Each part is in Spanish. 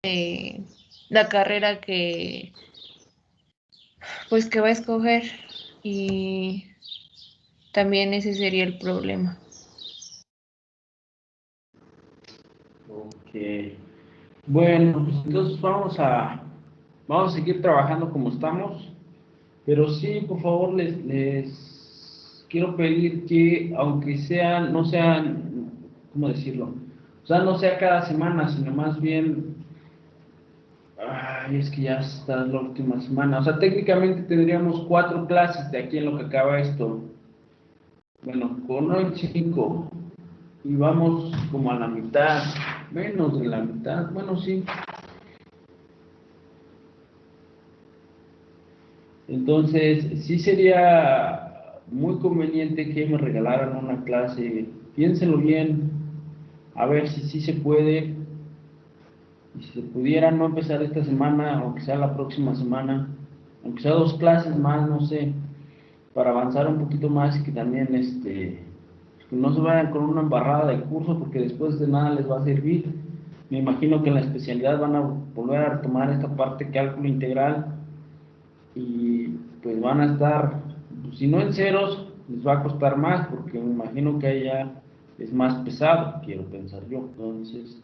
la carrera que pues que va a escoger, y también ese sería el problema. Ok. Bueno, pues entonces vamos a seguir trabajando como estamos, pero sí, por favor, les quiero pedir que, aunque sean, no sean, ¿cómo decirlo? O sea, no sea cada semana, sino más bien, ay, es que ya está la última semana. O sea, técnicamente tendríamos 4 clases de aquí en lo que acaba esto. Bueno, con hoy 5. Y vamos como a la mitad, menos de la mitad, bueno, sí. Entonces, sí sería muy conveniente que me regalaran una clase. Piénsenlo bien, a ver si sí se puede. Y si se pudiera no empezar esta semana, aunque sea la próxima semana, aunque sea 2 clases más, no sé, para avanzar un poquito más y que también que no se vayan con una embarrada de curso, porque después de nada les va a servir. Me imagino que en la especialidad van a volver a retomar esta parte cálculo integral y pues van a estar, pues, si no en ceros, les va a costar más, porque me imagino que ahí ya es más pesado, quiero pensar yo. Entonces,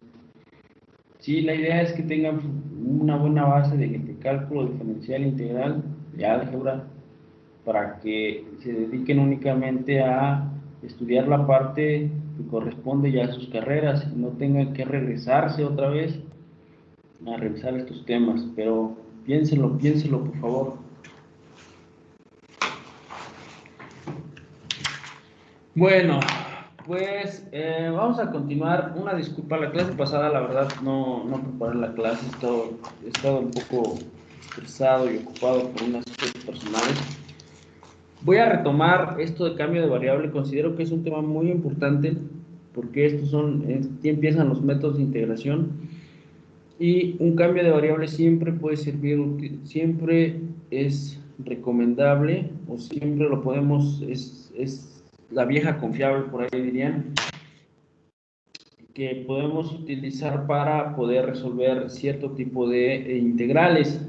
sí, la idea es que tengan una buena base de cálculo diferencial integral, de álgebra, para que se dediquen únicamente a estudiar la parte que corresponde ya a sus carreras y no tengan que regresarse otra vez a revisar estos temas. Pero piénsenlo, por favor. Bueno, pues vamos a continuar. Una disculpa, la clase pasada la verdad no preparé la clase, he estado un poco estresado y ocupado por unas cosas personales. Voy a retomar esto de cambio de variable. Considero que es un tema muy importante porque aquí empiezan los métodos de integración y un cambio de variable siempre puede servir, siempre es recomendable o siempre lo podemos, es la vieja confiable, por ahí dirían, que podemos utilizar para poder resolver cierto tipo de integrales.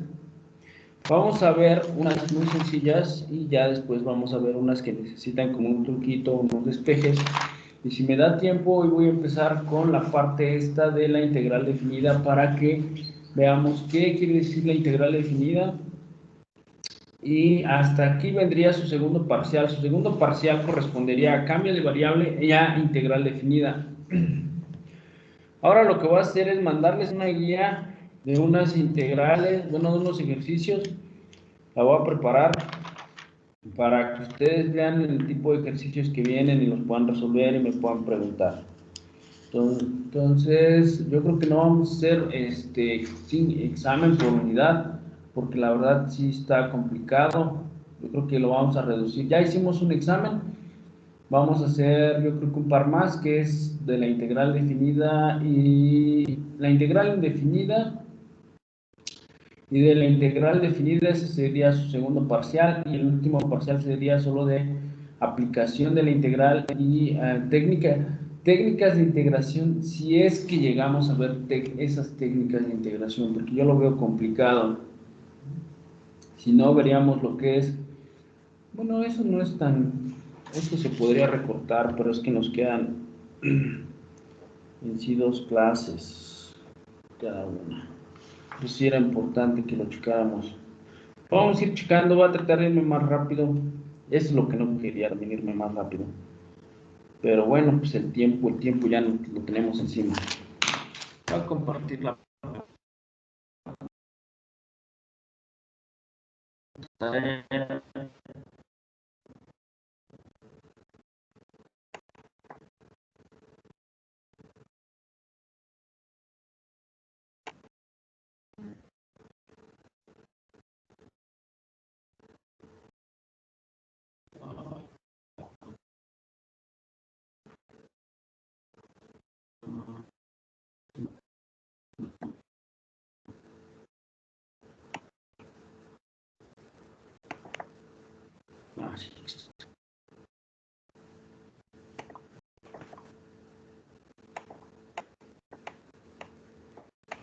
Vamos a ver unas muy sencillas y ya después vamos a ver unas que necesitan como un truquito, unos despejes. Y si me da tiempo, hoy voy a empezar con la parte esta de la integral definida para que veamos qué quiere decir la integral definida. Y hasta aquí vendría su segundo parcial. Su segundo parcial correspondería a cambio de variable y a integral definida. Ahora lo que voy a hacer es mandarles una guía de unas integrales, bueno, de unos ejercicios. La voy a preparar para que ustedes vean el tipo de ejercicios que vienen y los puedan resolver y me puedan preguntar. Entonces, yo creo que no vamos a hacer sin examen por unidad, porque la verdad sí está complicado. Yo creo que lo vamos a reducir. Ya hicimos un examen, vamos a hacer yo creo que un par más, que es de la integral definida y la integral indefinida. Y de la integral definida, ese sería su segundo parcial, y el último parcial sería solo de aplicación de la integral y técnicas de integración, si es que llegamos a ver esas técnicas de integración, porque yo lo veo complicado. Si no, veríamos lo que es, bueno, eso no es tan, esto se podría recortar, pero es que nos quedan en sí 2 clases cada una. Pues sí era importante que lo checáramos. Vamos a ir checando, voy a tratar de irme más rápido. Eso es lo que no quería, irme más rápido. Pero bueno, pues el tiempo ya lo tenemos encima. Voy a compartir la pantalla. Ah, sí.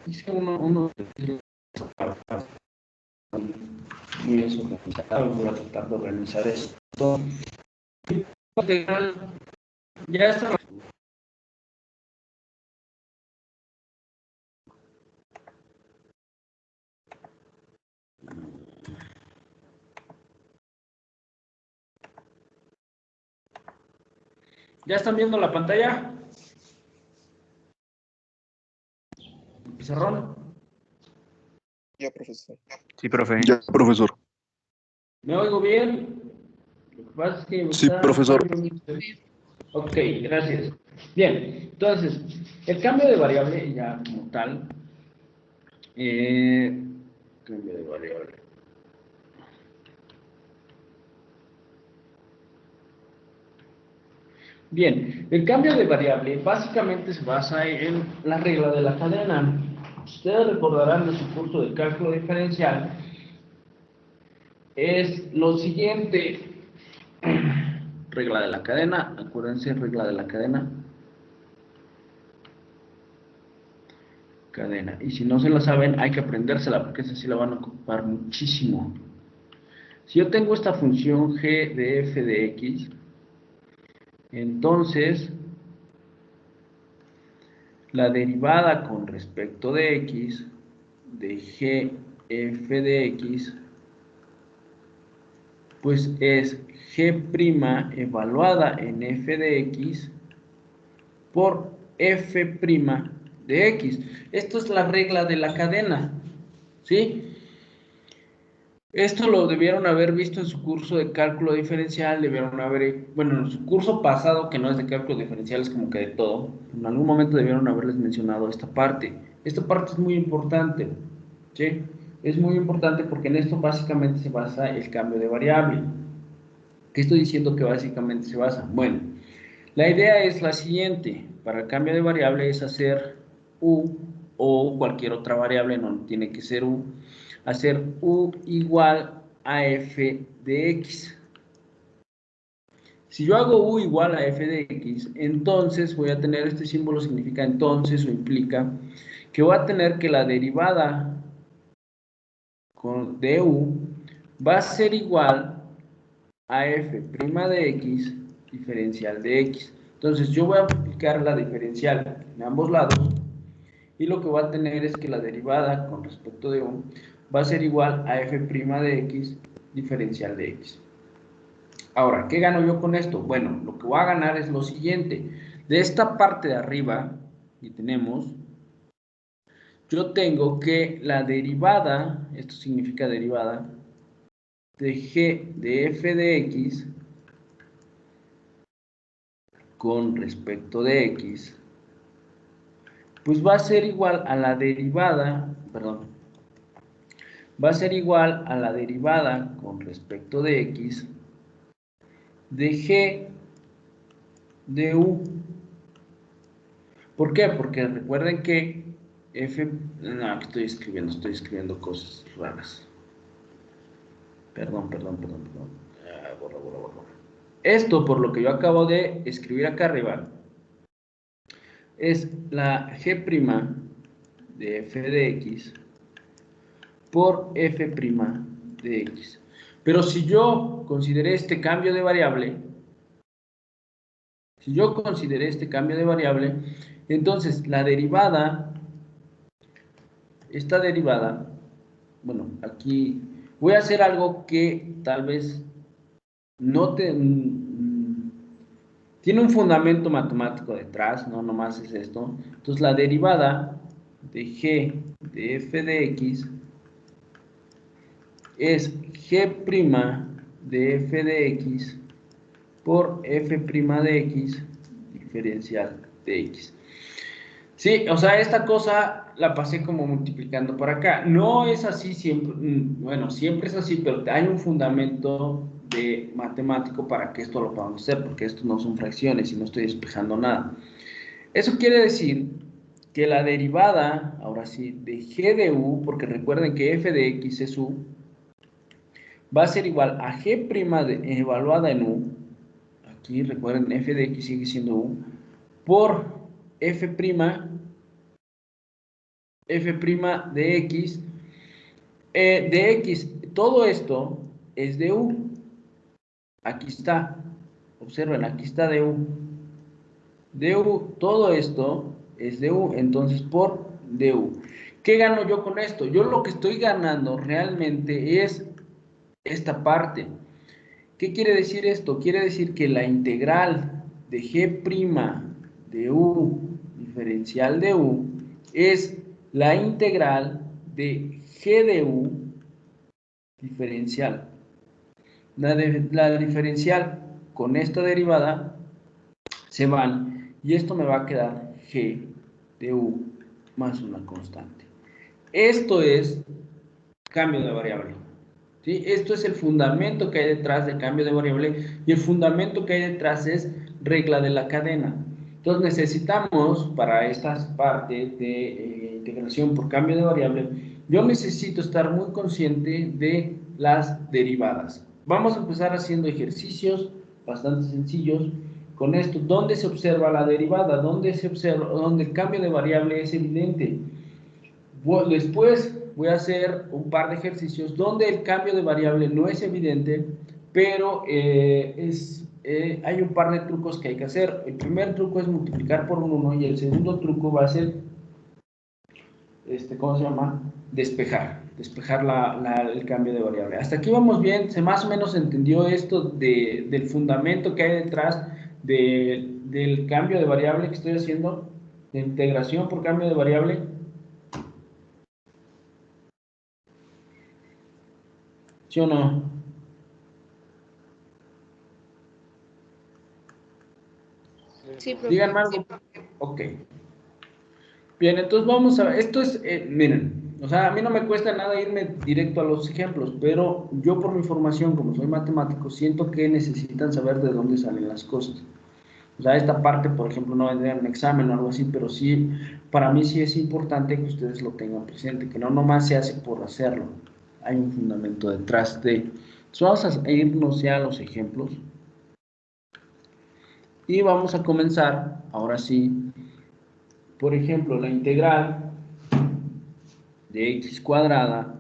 Hice uno muy desorganizado, voy a tratar de organizar esto. Ya está. ¿Ya están viendo la pantalla? ¿Pizarrón? Ya, profesor. Sí, profe. Ya, profesor. ¿Me oigo bien? Lo que pasa es que Sí, profesor. Ok, gracias. Bien, entonces, el cambio de variable ya como tal, cambio de variable. Bien, el cambio de variable básicamente se basa en la regla de la cadena. Ustedes recordarán de su curso de cálculo diferencial, es lo siguiente. Regla de la cadena, acuérdense, regla de la cadena. Cadena. Y si no se la saben, hay que aprendérsela, porque esa sí la van a ocupar muchísimo. Si yo tengo esta función g de f de x, entonces la derivada con respecto de x de g f de x, pues es g' evaluada en f de x por f' de x. Esto es la regla de la cadena, ¿sí? Esto lo debieron haber visto en su curso de cálculo diferencial, debieron haber, bueno, en su curso pasado, que no es de cálculo diferencial, es como que de todo, en algún momento debieron haberles mencionado esta parte. Esta parte es muy importante, ¿sí? Es muy importante porque en esto básicamente se basa el cambio de variable. ¿Qué estoy diciendo que básicamente se basa? Bueno, la idea es la siguiente, para el cambio de variable es hacer u o cualquier otra variable, no tiene que ser u, hacer u igual a f de x. Si yo hago u igual a f de x, entonces voy a tener, este símbolo significa entonces o implica que voy a tener que la derivada de u va a ser igual a f' de x diferencial de x. Entonces yo voy a aplicar la diferencial en ambos lados y lo que voy a tener es que la derivada con respecto de u va a ser igual a f' de x diferencial de x. Ahora, ¿qué gano yo con esto? Bueno, lo que voy a ganar es lo siguiente. De esta parte de arriba que tenemos, yo tengo que la derivada, esto significa derivada, de g de f de x con respecto de x, pues va a ser igual a la derivada, perdón, va a ser igual a la derivada con respecto de x de g de u. ¿Por qué? Porque recuerden que f, no, estoy escribiendo cosas raras. Perdón. Borra. Esto, por lo que yo acabo de escribir acá arriba, es la g' de f de x por f' de x. Pero si yo consideré este cambio de variable, entonces la derivada, esta derivada, bueno, aquí voy a hacer algo que tal vez no te... tiene un fundamento matemático detrás, no nomás es esto. Entonces la derivada de g de f de x es g' de f de x por f' de x diferencial de x. Sí, o sea, esta cosa la pasé como multiplicando por acá. No es así siempre, bueno, siempre es así, pero hay un fundamento de matemático para que esto lo podamos hacer, porque esto no son fracciones y no estoy despejando nada. Eso quiere decir que la derivada, ahora sí, de g de u, porque recuerden que f de x es u, va a ser igual a g' evaluada en u, aquí recuerden f de x sigue siendo u, por f' f' de x, de x. Todo esto es de u. Aquí está. Observen, aquí está de u. De u, todo esto es de u. Entonces, por du. ¿Qué gano yo con esto? Yo lo que estoy ganando realmente es esta parte. ¿Qué quiere decir esto? Quiere decir que la integral de g' de u diferencial de u es la integral de g de u diferencial. La diferencial con esta derivada se van y esto me va a quedar g de u más una constante. Esto es cambio de variable. ¿Sí? Esto es el fundamento que hay detrás del cambio de variable y el fundamento que hay detrás es regla de la cadena. Entonces necesitamos para estas partes de integración por cambio de variable, yo necesito estar muy consciente de las derivadas. Vamos a empezar haciendo ejercicios bastante sencillos con esto. ¿Dónde se observa la derivada? ¿Dónde se observa, donde el cambio de variable es evidente? Después voy a hacer un par de ejercicios donde el cambio de variable no es evidente, pero hay un par de trucos que hay que hacer. El primer truco es multiplicar por un 1 y el segundo truco va a ser, ¿cómo se llama? Despejar el cambio de variable. Hasta aquí vamos bien, se más o menos entendió esto del fundamento que hay detrás del cambio de variable que estoy haciendo, de integración por cambio de variable. ¿Sí o no? Sí, profe. Díganme algo. Ok. Bien, entonces vamos a ver. Esto es, miren, o sea, a mí no me cuesta nada irme directo a los ejemplos, pero yo por mi formación, como soy matemático, siento que necesitan saber de dónde salen las cosas. O sea, esta parte, por ejemplo, no vendría en un examen o algo así, pero sí, para mí sí es importante que ustedes lo tengan presente, que no nomás se hace por hacerlo. Hay un fundamento detrás de. Entonces vamos a irnos ya a los ejemplos. Y vamos a comenzar, ahora sí, por ejemplo, la integral de x cuadrada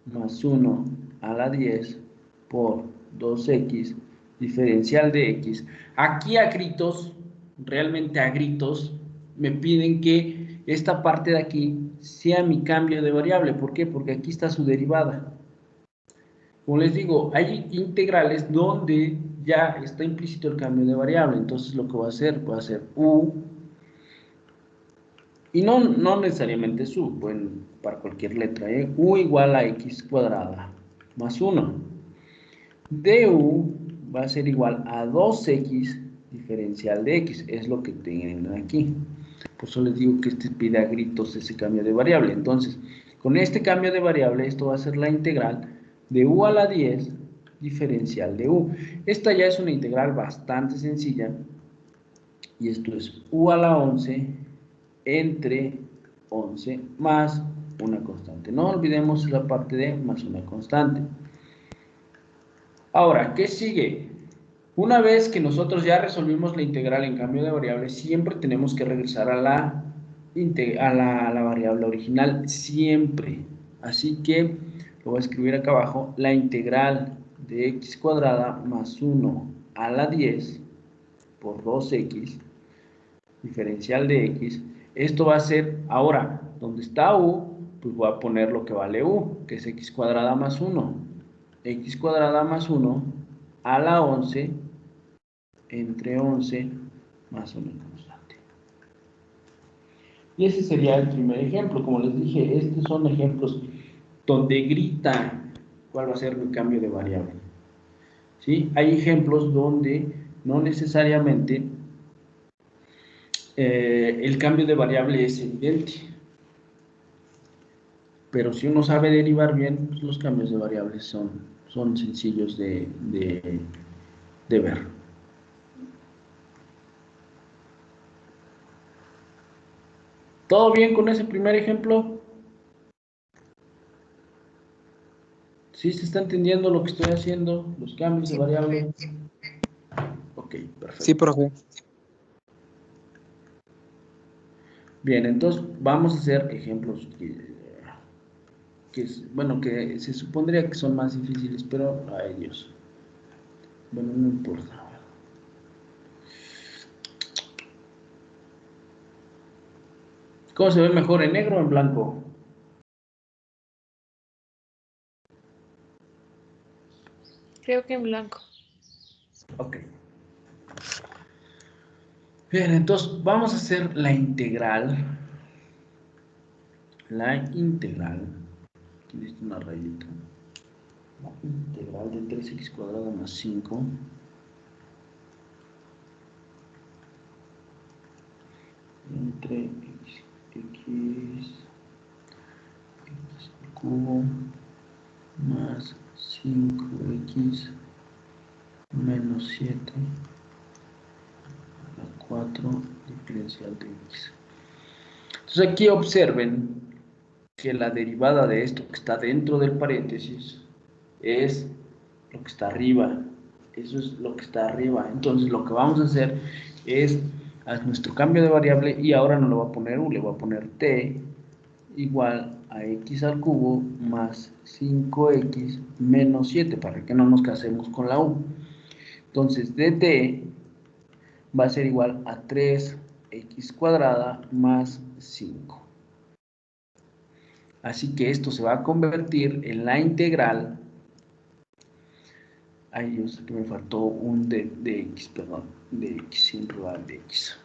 más 1 a la 10 por 2x diferencial de x. Aquí a gritos, realmente a gritos, me piden que esta parte de aquí sea mi cambio de variable. ¿Por qué? Porque aquí está su derivada. Como les digo, hay integrales donde ya está implícito el cambio de variable. Entonces lo que voy a hacer u, y no necesariamente su, pueden para cualquier letra, u igual a x cuadrada más 1. Du va a ser igual a 2x diferencial de x, es lo que tienen aquí. Por eso les digo que pide a gritos ese cambio de variable. Entonces, con este cambio de variable, esto va a ser la integral de u a la 10 diferencial de u. Esta ya es una integral bastante sencilla, y esto es u a la 11 entre 11 más una constante. No olvidemos la parte de más una constante. Ahora, ¿qué sigue? Una vez que nosotros ya resolvimos la integral en cambio de variable, siempre tenemos que regresar a la variable original, siempre. Así que lo voy a escribir acá abajo, la integral de x cuadrada más 1 a la 10 por 2x diferencial de x. Esto va a ser, ahora, donde está u, pues voy a poner lo que vale u, que es x cuadrada más 1. X cuadrada más 1 a la 11 entre 11 más una constante. Y ese sería el primer ejemplo. Como les dije, estos son ejemplos donde gritan cuál va a ser mi cambio de variable. ¿Sí? Hay ejemplos donde no necesariamente el cambio de variable es evidente. Pero si uno sabe derivar bien, pues los cambios de variables son sencillos de ver. ¿Todo bien con ese primer ejemplo? ¿Sí se está entendiendo lo que estoy haciendo? Los cambios de variable. Ok, perfecto. Sí, profe. Bien, entonces vamos a hacer ejemplos que se supondría que son más difíciles, pero ay Dios. Bueno, no importa. ¿Cómo se ve mejor, en negro o en blanco? Creo que en blanco. Ok. Bien, entonces vamos a hacer la integral. La integral. Aquí necesito una rayita. La integral de 3x cuadrado más 5 entre x al cubo más 5x menos 7 a la 4 diferencial de x. Entonces aquí observen que la derivada de esto que está dentro del paréntesis es lo que está arriba. Eso es lo que está arriba. Entonces lo que vamos a hacer es a nuestro cambio de variable y ahora no le voy a poner u, le voy a poner t igual a x al cubo más 5x menos 7 para que no nos casemos con la u. Entonces dt va a ser igual a 3x cuadrada más 5. Así que esto se va a convertir en la integral. Ay, Dios, que me faltó un de x, perdón, de x, sin lugar de x.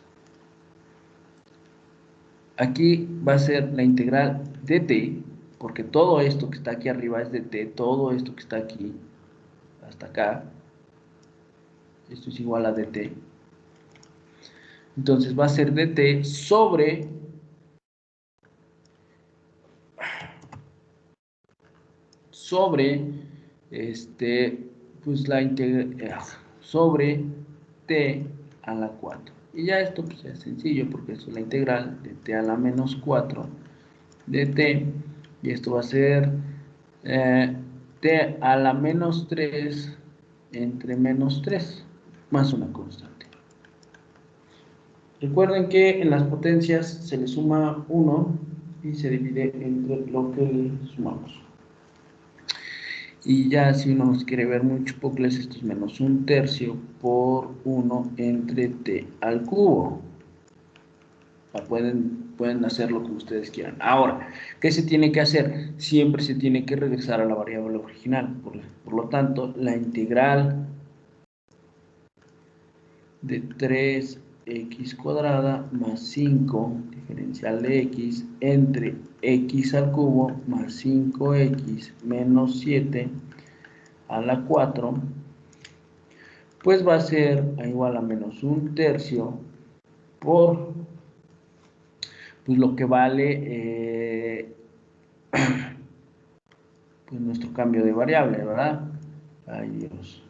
Aquí va a ser la integral de t, porque todo esto que está aquí arriba es de t, todo esto que está aquí, hasta acá, esto es igual a dt. Entonces va a ser dt sobre pues la integral sobre t a la 4. Y ya esto pues es sencillo porque esto es la integral de t a la menos 4 de t, y esto va a ser t a la menos 3 entre menos 3 más una constante. Recuerden que en las potencias se le suma 1 y se divide entre lo que le sumamos. Y ya si uno nos quiere ver muy chupocles, esto es menos 1/3 por 1 entre t al cubo. Pueden hacerlo como ustedes quieran. Ahora, ¿qué se tiene que hacer? Siempre se tiene que regresar a la variable original. Por lo tanto, la integral de 3x cuadrada más 5 diferencial de x entre x al cubo más 5x menos 7 a la 4, pues va a ser igual a menos 1/3 por pues lo que vale pues nuestro cambio de variable, ¿verdad? Ay Dios,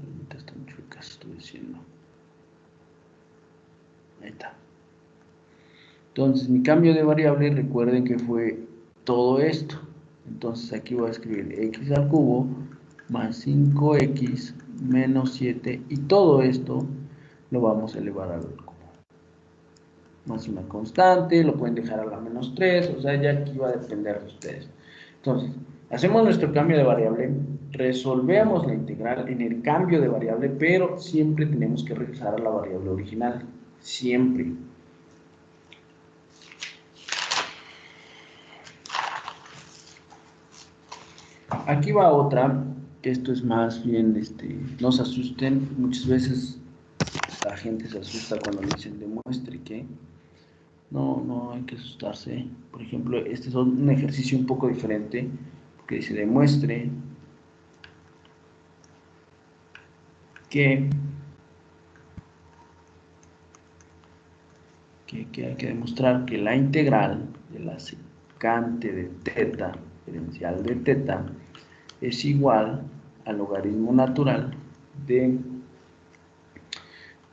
ahorita están chuecas, estoy diciendo. Ahí está. Entonces mi cambio de variable, recuerden que fue todo esto. Entonces aquí voy a escribir x al cubo más 5x menos 7 y todo esto lo vamos a elevar al cubo. Más una constante, lo pueden dejar a la menos 3, o sea, ya aquí va a depender de ustedes. Entonces, hacemos nuestro cambio de variable, resolvemos la integral en el cambio de variable, pero siempre tenemos que regresar a la variable original, siempre. Aquí va otra, que esto es más bien, no se asusten, muchas veces la gente se asusta cuando le dicen demuestre que no hay que asustarse. Por ejemplo, este es un ejercicio un poco diferente, que dice demuestre que hay que demostrar que la integral de la secante de teta, diferencial de teta, es igual al logaritmo natural de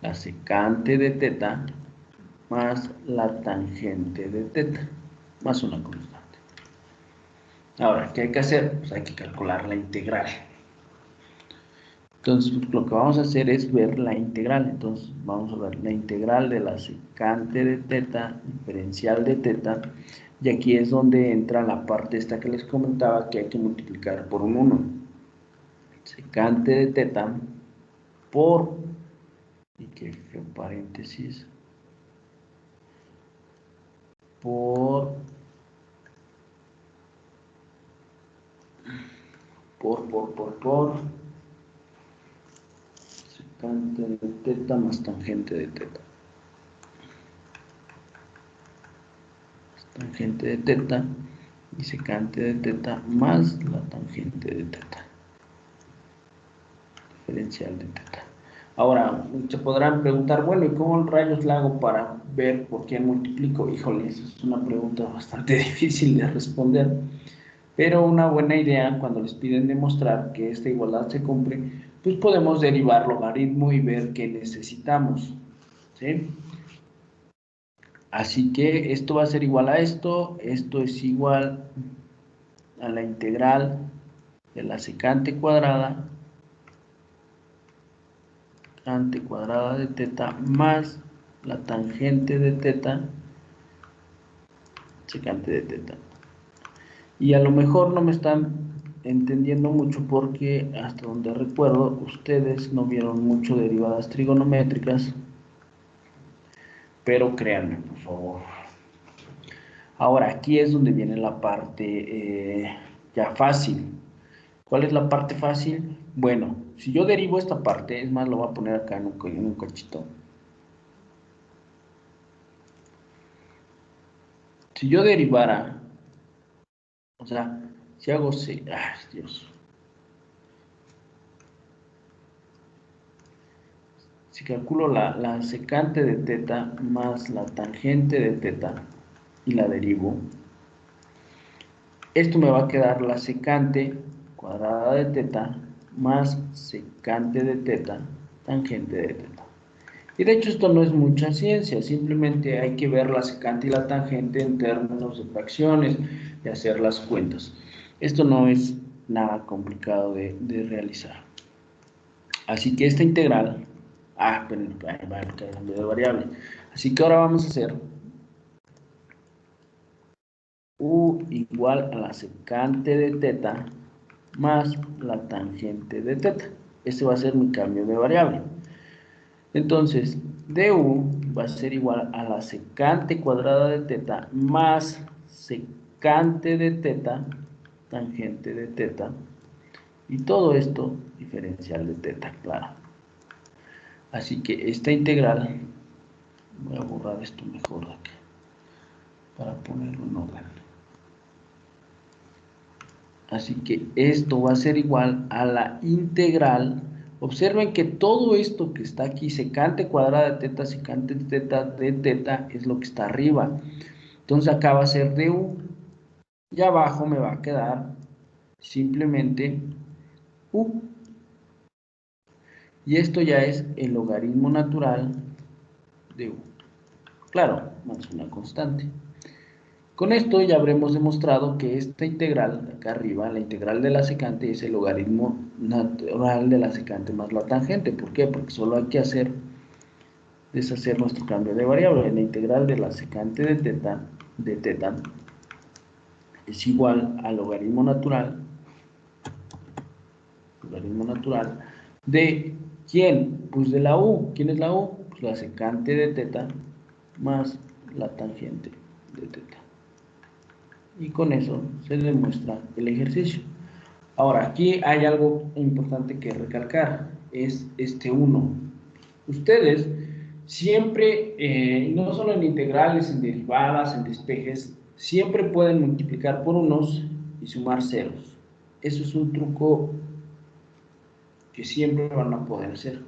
la secante de teta más la tangente de teta, más una constante. Ahora, ¿qué hay que hacer? Pues hay que calcular la integral. Entonces, lo que vamos a hacer es ver la integral. Entonces, vamos a ver la integral de la secante de teta, diferencial de teta, y aquí es donde entra la parte esta que les comentaba, que hay que multiplicar por un 1. Secante de teta por, y que fue paréntesis, por secante de teta más tangente de teta. Tangente de teta y secante de teta más la tangente de teta. Diferencial de teta. Ahora, se podrán preguntar, bueno, ¿y cómo rayos la hago para ver por qué multiplico? Híjole, esa es una pregunta bastante difícil de responder. Pero una buena idea, cuando les piden demostrar que esta igualdad se cumple, pues podemos derivar logaritmo y ver qué necesitamos. ¿Sí? Así que esto va a ser igual a esto es igual a la integral de la secante cuadrada de teta más la tangente de teta secante de teta. Y a lo mejor no me están entendiendo mucho porque hasta donde recuerdo ustedes no vieron mucho derivadas trigonométricas, pero créanme, por favor. Ahora, aquí es donde viene la parte ya fácil. ¿Cuál es la parte fácil? Bueno, si yo derivo esta parte, es más, lo voy a poner acá en un cachito. Si yo derivara, o sea, si hago ay, Dios. Si calculo la secante de teta más la tangente de teta y la derivo, esto me va a quedar la secante cuadrada de teta más secante de teta, tangente de teta. Y de hecho esto no es mucha ciencia, simplemente hay que ver la secante y la tangente en términos de fracciones y hacer las cuentas. Esto no es nada complicado de realizar. Así que esta integral, pero va a cambio de variable. Así que ahora vamos a hacer u igual a la secante de teta más la tangente de teta. Este va a ser mi cambio de variable. Entonces, du va a ser igual a la secante cuadrada de teta más secante de teta, tangente de teta, y todo esto diferencial de teta, claro. Así que esta integral, voy a borrar esto mejor de acá, para ponerlo en orden. Así que esto va a ser igual a la integral. Observen que todo esto que está aquí, secante cuadrada de teta, secante de teta, es lo que está arriba. Entonces acá va a ser du. Y abajo me va a quedar simplemente u. Y esto ya es el logaritmo natural de u. Claro, más una constante. Con esto ya habremos demostrado que esta integral de acá arriba, la integral de la secante, es el logaritmo natural de la secante más la tangente. ¿Por qué? Porque solo hay que deshacer nuestro cambio de variable. La integral de la secante de teta es igual al logaritmo natural de ¿quién? Pues de la u. ¿Quién es la u? Pues la secante de teta más la tangente de teta. Y con eso se demuestra el ejercicio. Ahora, aquí hay algo importante que recalcar, es este 1. Ustedes siempre, no solo en integrales, en derivadas, en despejes, siempre pueden multiplicar por unos y sumar ceros. Eso es un truco que siempre van a poder hacer.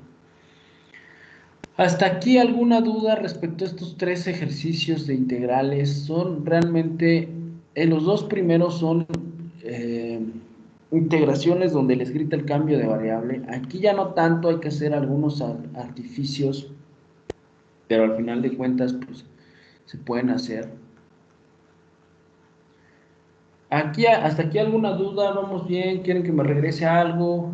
¿Hasta aquí alguna duda respecto a estos tres ejercicios de integrales? Son realmente, los dos primeros son integraciones donde les grita el cambio de variable. Aquí ya no tanto, hay que hacer algunos artificios, pero al final de cuentas pues se pueden hacer. Aquí, hasta aquí alguna duda, vamos bien, quieren que me regrese a algo,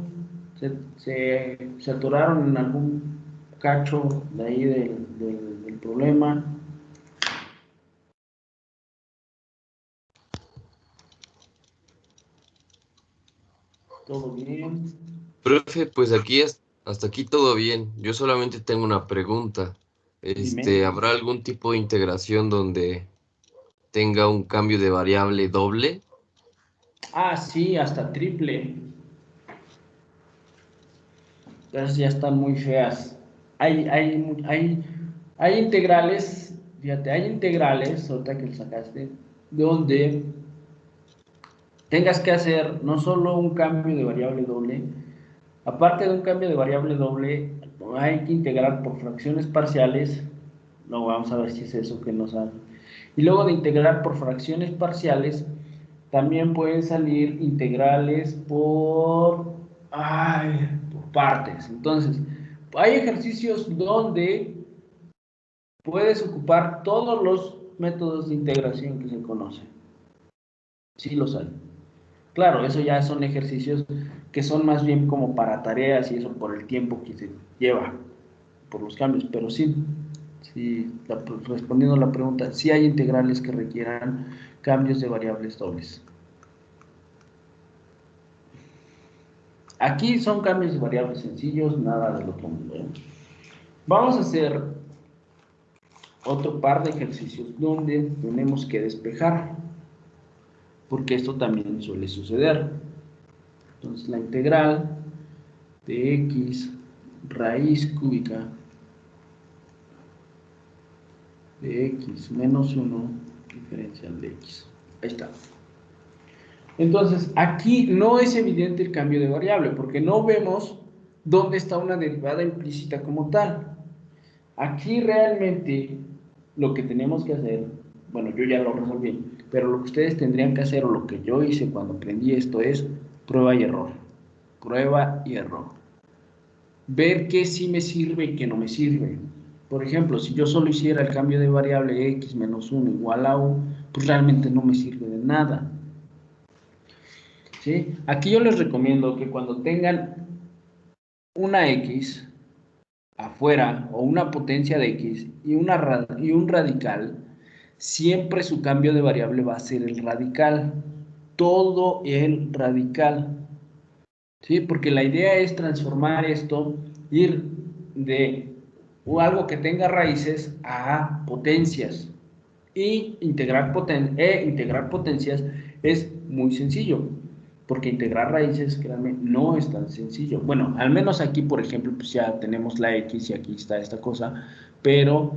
se atoraron en algún cacho de ahí del problema. ¿Todo bien? Profe, pues aquí hasta aquí todo bien. Yo solamente tengo una pregunta. Dime. ¿Habrá algún tipo de integración donde tenga un cambio de variable doble? Ah, sí, hasta triple. Entonces ya están muy feas. Hay integrales, fíjate, hay integrales, ahorita que lo sacaste, donde tengas que hacer no solo un cambio de variable doble, aparte de un cambio de variable doble, hay que integrar por fracciones parciales. No, vamos a ver si es eso que nos hace. Y luego de integrar por fracciones parciales, también pueden salir integrales por partes. Entonces, hay ejercicios donde puedes ocupar todos los métodos de integración que se conocen. Sí los hay. Claro, eso ya son ejercicios que son más bien como para tareas y eso por el tiempo que se lleva, por los cambios, pero sí, respondiendo a la pregunta, sí hay integrales que requieran cambios de variables dobles. Aquí son cambios de variables sencillos, nada del otro mundo, ¿eh? Vamos a hacer otro par de ejercicios donde tenemos que despejar, porque esto también suele suceder. Entonces la integral de x raíz cúbica de x menos 1 diferencial de x. Ahí está. Entonces, aquí no es evidente el cambio de variable, porque no vemos dónde está una derivada implícita como tal. Aquí realmente lo que tenemos que hacer, bueno, yo ya lo resolví, pero lo que ustedes tendrían que hacer, o lo que yo hice cuando aprendí esto, es prueba y error. Prueba y error. Ver qué sí me sirve y qué no me sirve. Por ejemplo, si yo solo hiciera el cambio de variable x menos 1 igual a u, pues realmente no me sirve de nada. ¿Sí? Aquí yo les recomiendo que cuando tengan una x afuera o una potencia de x y un radical, siempre su cambio de variable va a ser el radical. Todo el radical. ¿Sí? Porque la idea es transformar esto, ir de algo que tenga raíces a potencias. Y integrar potencias es muy sencillo, porque integrar raíces, créanme, no es tan sencillo. Bueno, al menos aquí, por ejemplo, pues ya tenemos la x y aquí está esta cosa, pero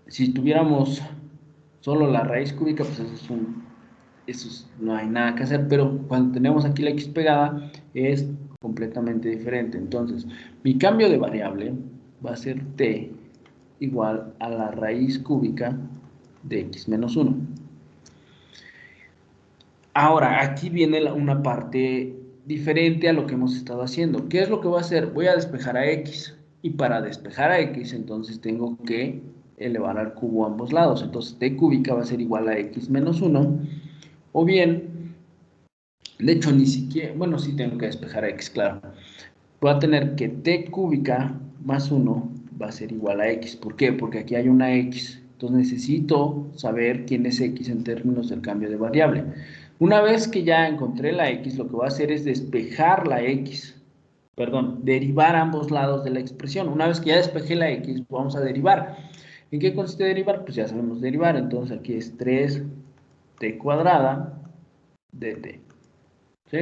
si tuviéramos solo la raíz cúbica, pues no hay nada que hacer, pero cuando tenemos aquí la x pegada es completamente diferente. Entonces, mi cambio de variable va a ser t igual a la raíz cúbica de x menos 1. Ahora, aquí viene una parte diferente a lo que hemos estado haciendo. ¿Qué es lo que voy a hacer? Voy a despejar a x, y para despejar a x, entonces tengo que elevar al cubo a ambos lados. Entonces, t cúbica va a ser igual a x menos 1, o bien, de hecho, ni siquiera, bueno, sí tengo que despejar a x, claro. Voy a tener que t cúbica más 1 va a ser igual a x. ¿Por qué? Porque aquí hay una x. Entonces necesito saber quién es x en términos del cambio de variable. Una vez que ya encontré la x, lo que voy a hacer es despejar la x. Perdón, derivar ambos lados de la expresión. Una vez que ya despejé la x, vamos a derivar. ¿En qué consiste derivar? Pues ya sabemos derivar. Entonces aquí es 3t cuadrada dt. ¿Sí?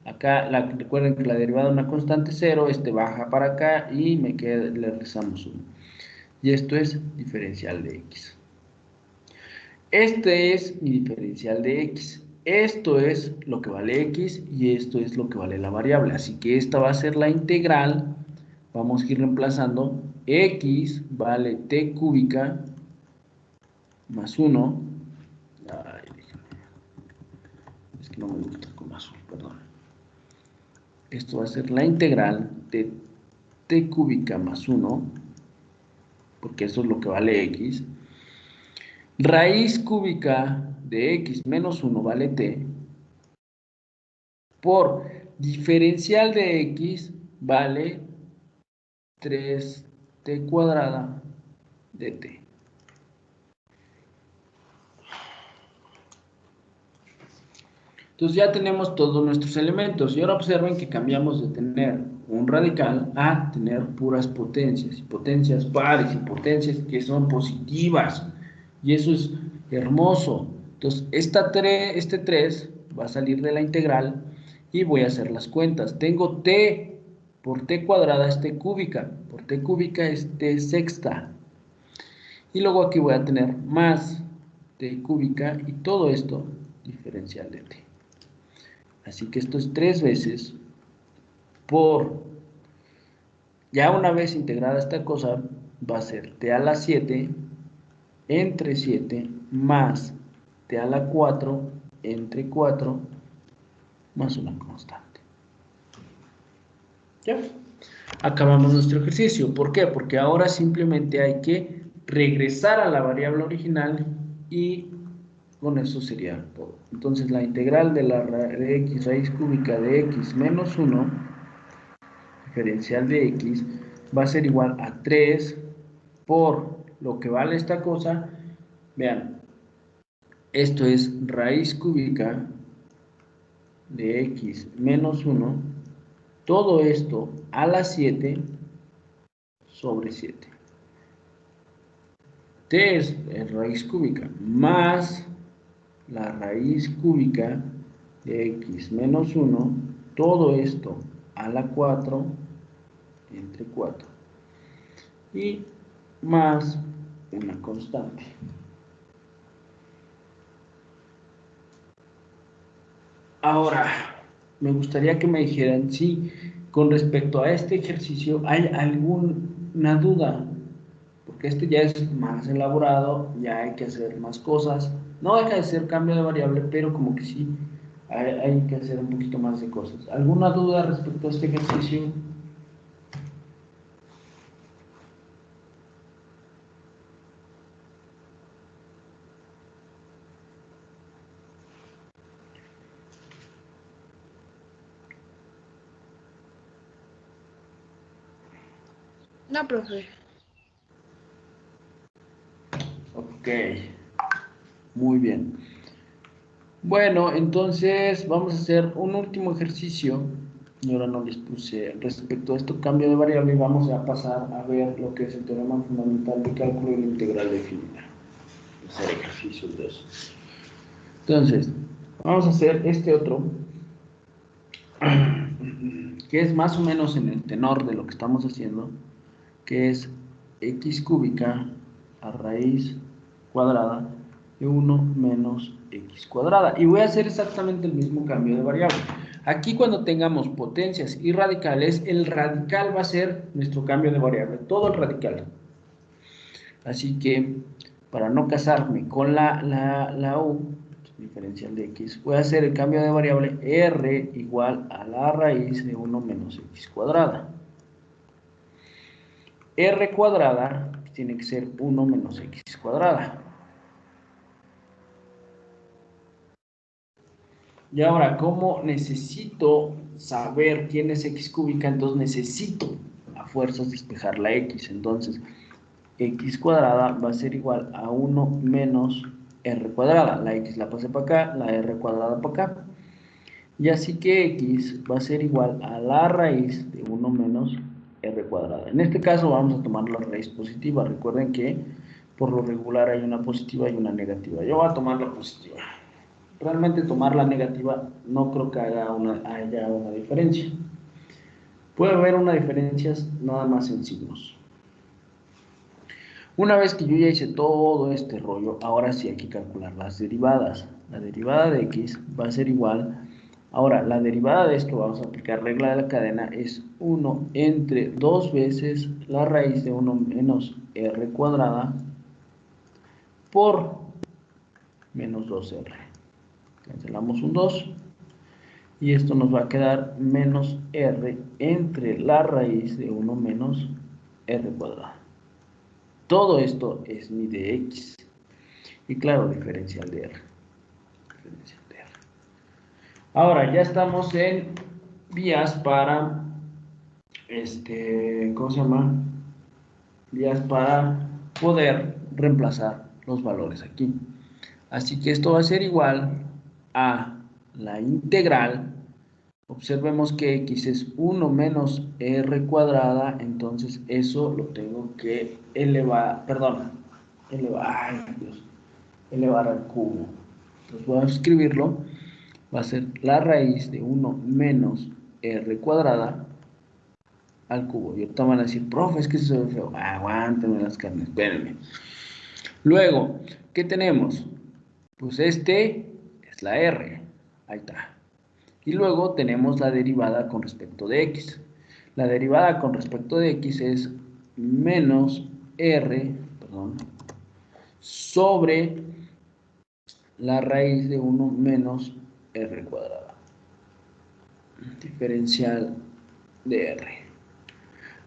Acá recuerden que la derivada de una constante 0, baja para acá y le rezamos 1. Y esto es diferencial de x. Este es mi diferencial de x. Esto es lo que vale x y esto es lo que vale la variable. Así que esta va a ser la integral. Vamos a ir reemplazando. X vale t cúbica más 1. Ay, es que no me gusta con azul, perdón. Esto va a ser la integral de t cúbica más 1, porque eso es lo que vale x. Raíz cúbica de x menos 1 vale t, por diferencial de x vale 3t cuadrada de t. Entonces ya tenemos todos nuestros elementos y ahora observen que cambiamos de tener un radical a tener puras potencias, y potencias pares y potencias que son positivas, y eso es hermoso. Entonces este 3 va a salir de la integral y voy a hacer las cuentas. Tengo t por t cuadrada es t cúbica, por t cúbica es t sexta, y luego aquí voy a tener más t cúbica y todo esto diferencial de t. Así que esto es 3 veces por, ya una vez integrada esta cosa, va a ser t a la 7 entre 7 más t a la 4 entre 4 más una constante. ¿Ya? Acabamos nuestro ejercicio. ¿Por qué? Porque ahora simplemente hay que regresar a la variable original y con eso sería todo. Entonces la integral de x raíz cúbica de x menos 1, diferencial de x, va a ser igual a 3 por lo que vale esta cosa. Vean, esto es raíz cúbica de x menos 1, todo esto a la 7 sobre 7. T es raíz cúbica más la raíz cúbica de x menos 1, todo esto a la 4 entre 4 y más una constante. Ahora, me gustaría que me dijeran si con respecto a este ejercicio hay alguna duda, porque este ya es más elaborado, ya hay que hacer más cosas. No deja de ser cambio de variable, pero como que sí hay que hacer un poquito más de cosas. ¿Alguna duda respecto a este ejercicio? No, profe. Ok, muy bien. Bueno, entonces vamos a hacer un último ejercicio. Y ahora no les puse respecto a esto cambio de variable y vamos a pasar a ver lo que es el teorema fundamental de cálculo y la integral definida. Hacer ejercicios de eso. Entonces, vamos a hacer este otro, que es más o menos en el tenor de lo que estamos haciendo, que es x cúbica a raíz cuadrada de 1 menos x cuadrada. Y voy a hacer exactamente el mismo cambio de variable. Aquí cuando tengamos potencias y radicales, el radical va a ser nuestro cambio de variable, todo el radical. Así que, para no casarme con la u, diferencial de x, voy a hacer el cambio de variable r igual a la raíz de 1 menos x cuadrada. R cuadrada tiene que ser 1 menos x cuadrada. Y ahora, como necesito saber quién es x cúbica, entonces necesito a fuerzas despejar la x. Entonces, x cuadrada va a ser igual a 1 menos r cuadrada. La x la pasé para acá, la r cuadrada para acá. Y así que x va a ser igual a la raíz de 1 menos r cuadrada. En este caso vamos a tomar la raíz positiva. Recuerden que por lo regular hay una positiva y una negativa. Yo voy a tomar la positiva. Realmente tomar la negativa no creo que haya una diferencia. Puede haber una diferencia nada más en signos. Una vez que yo ya hice todo este rollo, ahora sí hay que calcular las derivadas. La derivada de x va a ser igual. Ahora, la derivada de esto, vamos a aplicar regla de la cadena, es 1 entre 2 veces la raíz de 1 menos r cuadrada por menos 2r. Cancelamos un 2 y esto nos va a quedar menos r entre la raíz de 1 menos r cuadrada. Todo esto es mi de x. Y claro, diferencial de r. Ahora, ya estamos en vías para, ¿cómo se llama? Vías para poder reemplazar los valores aquí. Así que esto va a ser igual a la integral. Observemos que x es 1 menos r cuadrada, entonces eso lo tengo que elevar, elevar al cubo. Entonces voy a escribirlo, va a ser la raíz de 1 menos r cuadrada al cubo. Y ahorita van a decir, profe, es que eso es feo. Aguántenme las carnes, espérenme. Luego, ¿qué tenemos? Pues este es la r, ahí está. Y luego tenemos la derivada con respecto de x. La derivada con respecto de x es menos r, sobre la raíz de 1 menos r cuadrada. Diferencial de r.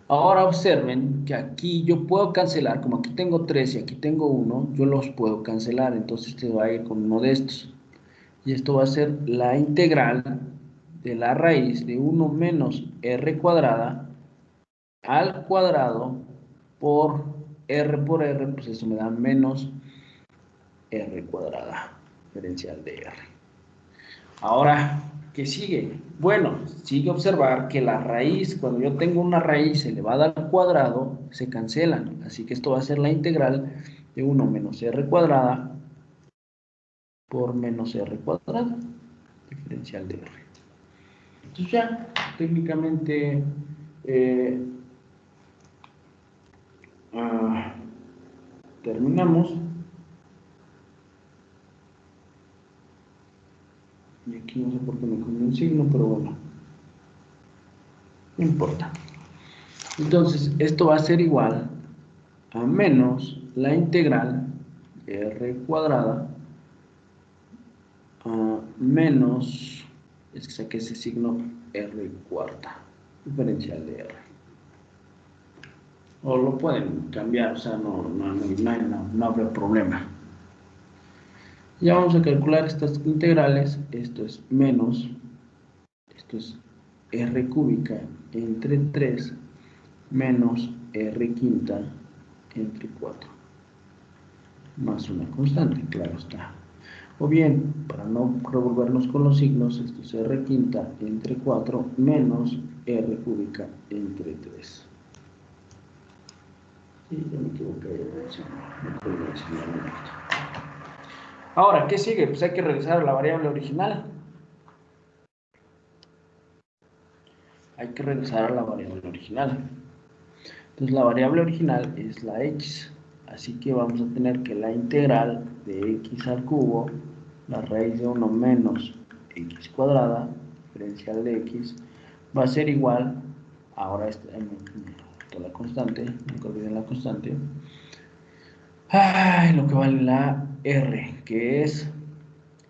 Ahora observen que aquí yo puedo cancelar, como aquí tengo 3 y aquí tengo 1, yo los puedo cancelar, entonces te va a ir con uno de estos. Y esto va a ser la integral de la raíz de 1 menos r cuadrada al cuadrado por r, pues eso me da menos r cuadrada, diferencial de r. Ahora, ¿qué sigue? Bueno, sigue observar que la raíz, cuando yo tengo una raíz elevada al cuadrado, se cancelan. Así que esto va a ser la integral de 1 menos r cuadrada por menos r cuadrada, diferencial de r. Entonces ya, técnicamente, terminamos. Y aquí no sé por qué me cambió un signo, pero bueno, no importa. Entonces, esto va a ser igual a menos la integral de r cuadrada a menos, es que saqué ese signo, r cuarta, diferencial de r. O lo pueden cambiar, o sea, no habrá problema. Ya vamos a calcular estas integrales. Esto es menos, esto es r cúbica entre 3 menos r quinta entre 4 más una constante, claro está. O bien, para no revolvernos con los signos, esto es r quinta entre 4 menos r cúbica entre 3. Sí, ya me equivoqué. Ahora, ¿qué sigue? Pues hay que regresar a la variable original. Entonces la variable original es la x. Así que vamos a tener que la integral de x al cubo, la raíz de 1 menos x cuadrada, diferencial de x, va a ser igual, ahora la constante, nunca olviden la constante, lo que vale la r, que es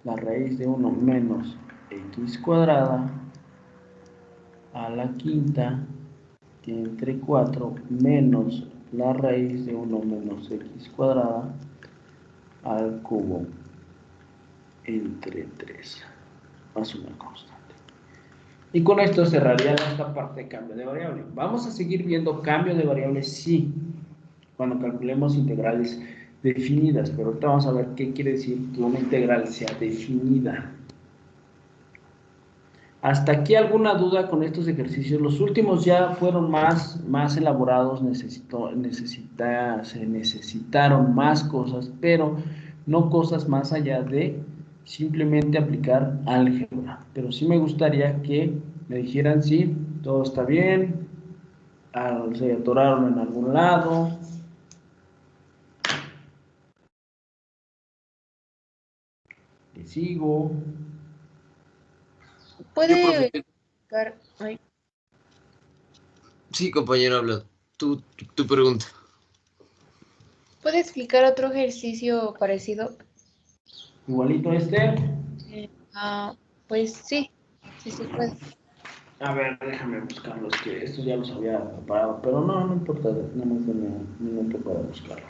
la raíz de 1 menos x cuadrada a la quinta entre 4 menos la raíz de 1 menos x cuadrada al cubo entre 3 más una constante. Y con esto cerraría esta parte de cambio de variable. Vamos a seguir viendo cambio de variable, sí, cuando calculemos integrales definidas, pero ahorita vamos a ver qué quiere decir que una integral sea definida. ¿Hasta aquí alguna duda con estos ejercicios? Los últimos ya fueron más elaborados, se necesitaron más cosas, pero no cosas más allá de simplemente aplicar álgebra. Pero sí me gustaría que me dijeran si todo está bien, se atoraron en algún lado. Le sigo. ¿Puede Profe, explicar? Ay, sí, compañero, habla. Tu pregunta. ¿puede explicar otro ejercicio parecido? Igualito este. Ah, pues sí, sí puede. A ver, déjame buscarlos, que estos ya los había preparado, pero no importa, nada más dame un minuto para buscarlo.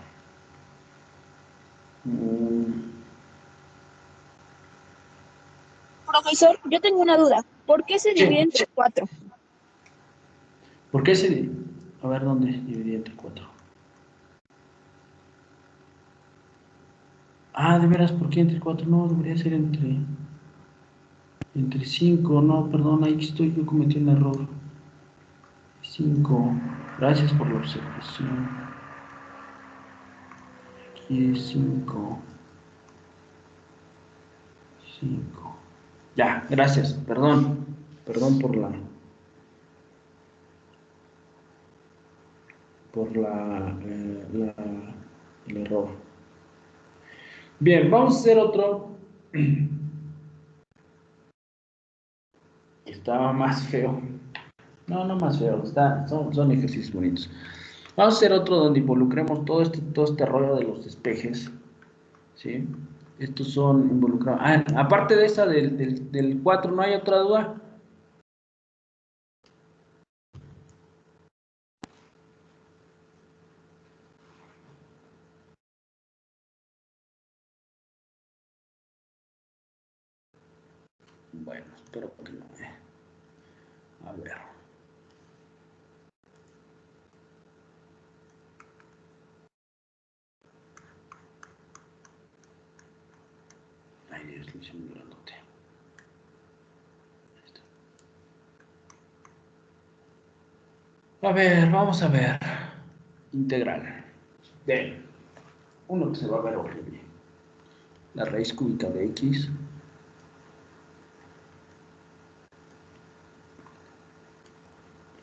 Profesor, yo tengo una duda. ¿Por qué se divide entre 4? ¿Por qué se... A ver, ¿dónde dividí entre 4? Ah, de veras, ¿por qué entre 4? No, debería ser entre 5. No, perdón, ahí estoy, yo cometí un error. 5. Gracias por la observación. Aquí es 5. 5. Ya, gracias, perdón. Perdón por el error. Bien, vamos a hacer otro. Estaba más feo. No, no más feo. Son ejercicios bonitos. Vamos a hacer otro donde involucremos todo este rollo de los despejes. ¿Sí? Estos son involucrados. Ah, aparte de esa del 4, ¿no hay otra duda? Bueno, espero que no. A ver. Ay, Dios, lo hice muy grandote. Ahí está. A ver, vamos a ver. Integral. Bien. Uno que se va a ver horrible. La raíz cúbica de x.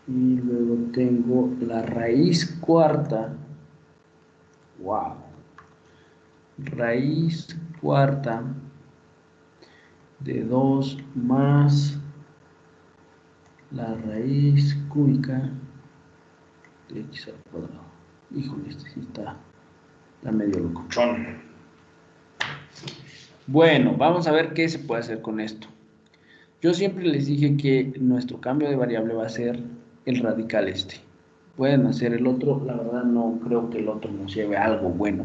Y luego tengo la raíz cuarta. Wow. Raíz cuarta de 2 más la raíz cúbica de x al cuadrado. Híjole, este sí está medio locochón. Bueno, vamos a ver qué se puede hacer con esto. Yo siempre les dije que nuestro cambio de variable va a ser el radical este. Pueden hacer el otro, la verdad no creo que el otro nos lleve a algo bueno.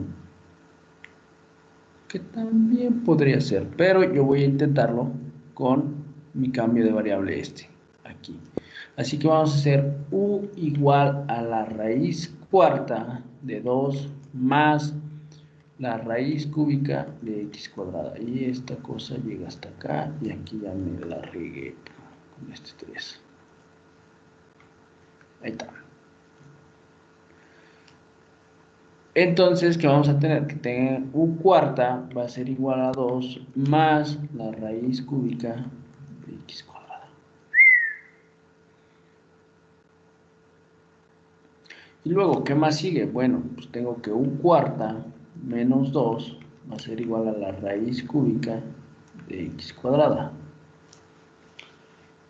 Que también podría ser, pero yo voy a intentarlo con mi cambio de variable este, aquí. Así que vamos a hacer u igual a la raíz cuarta de 2 más la raíz cúbica de x cuadrada. Y esta cosa llega hasta acá y aquí ya me la regué con este 3. Ahí está. Entonces, ¿qué vamos a tener? Que tenga u cuarta va a ser igual a 2 más la raíz cúbica de x cuadrada. Y luego, ¿qué más sigue? Bueno, pues tengo que u cuarta menos 2 va a ser igual a la raíz cúbica de x cuadrada.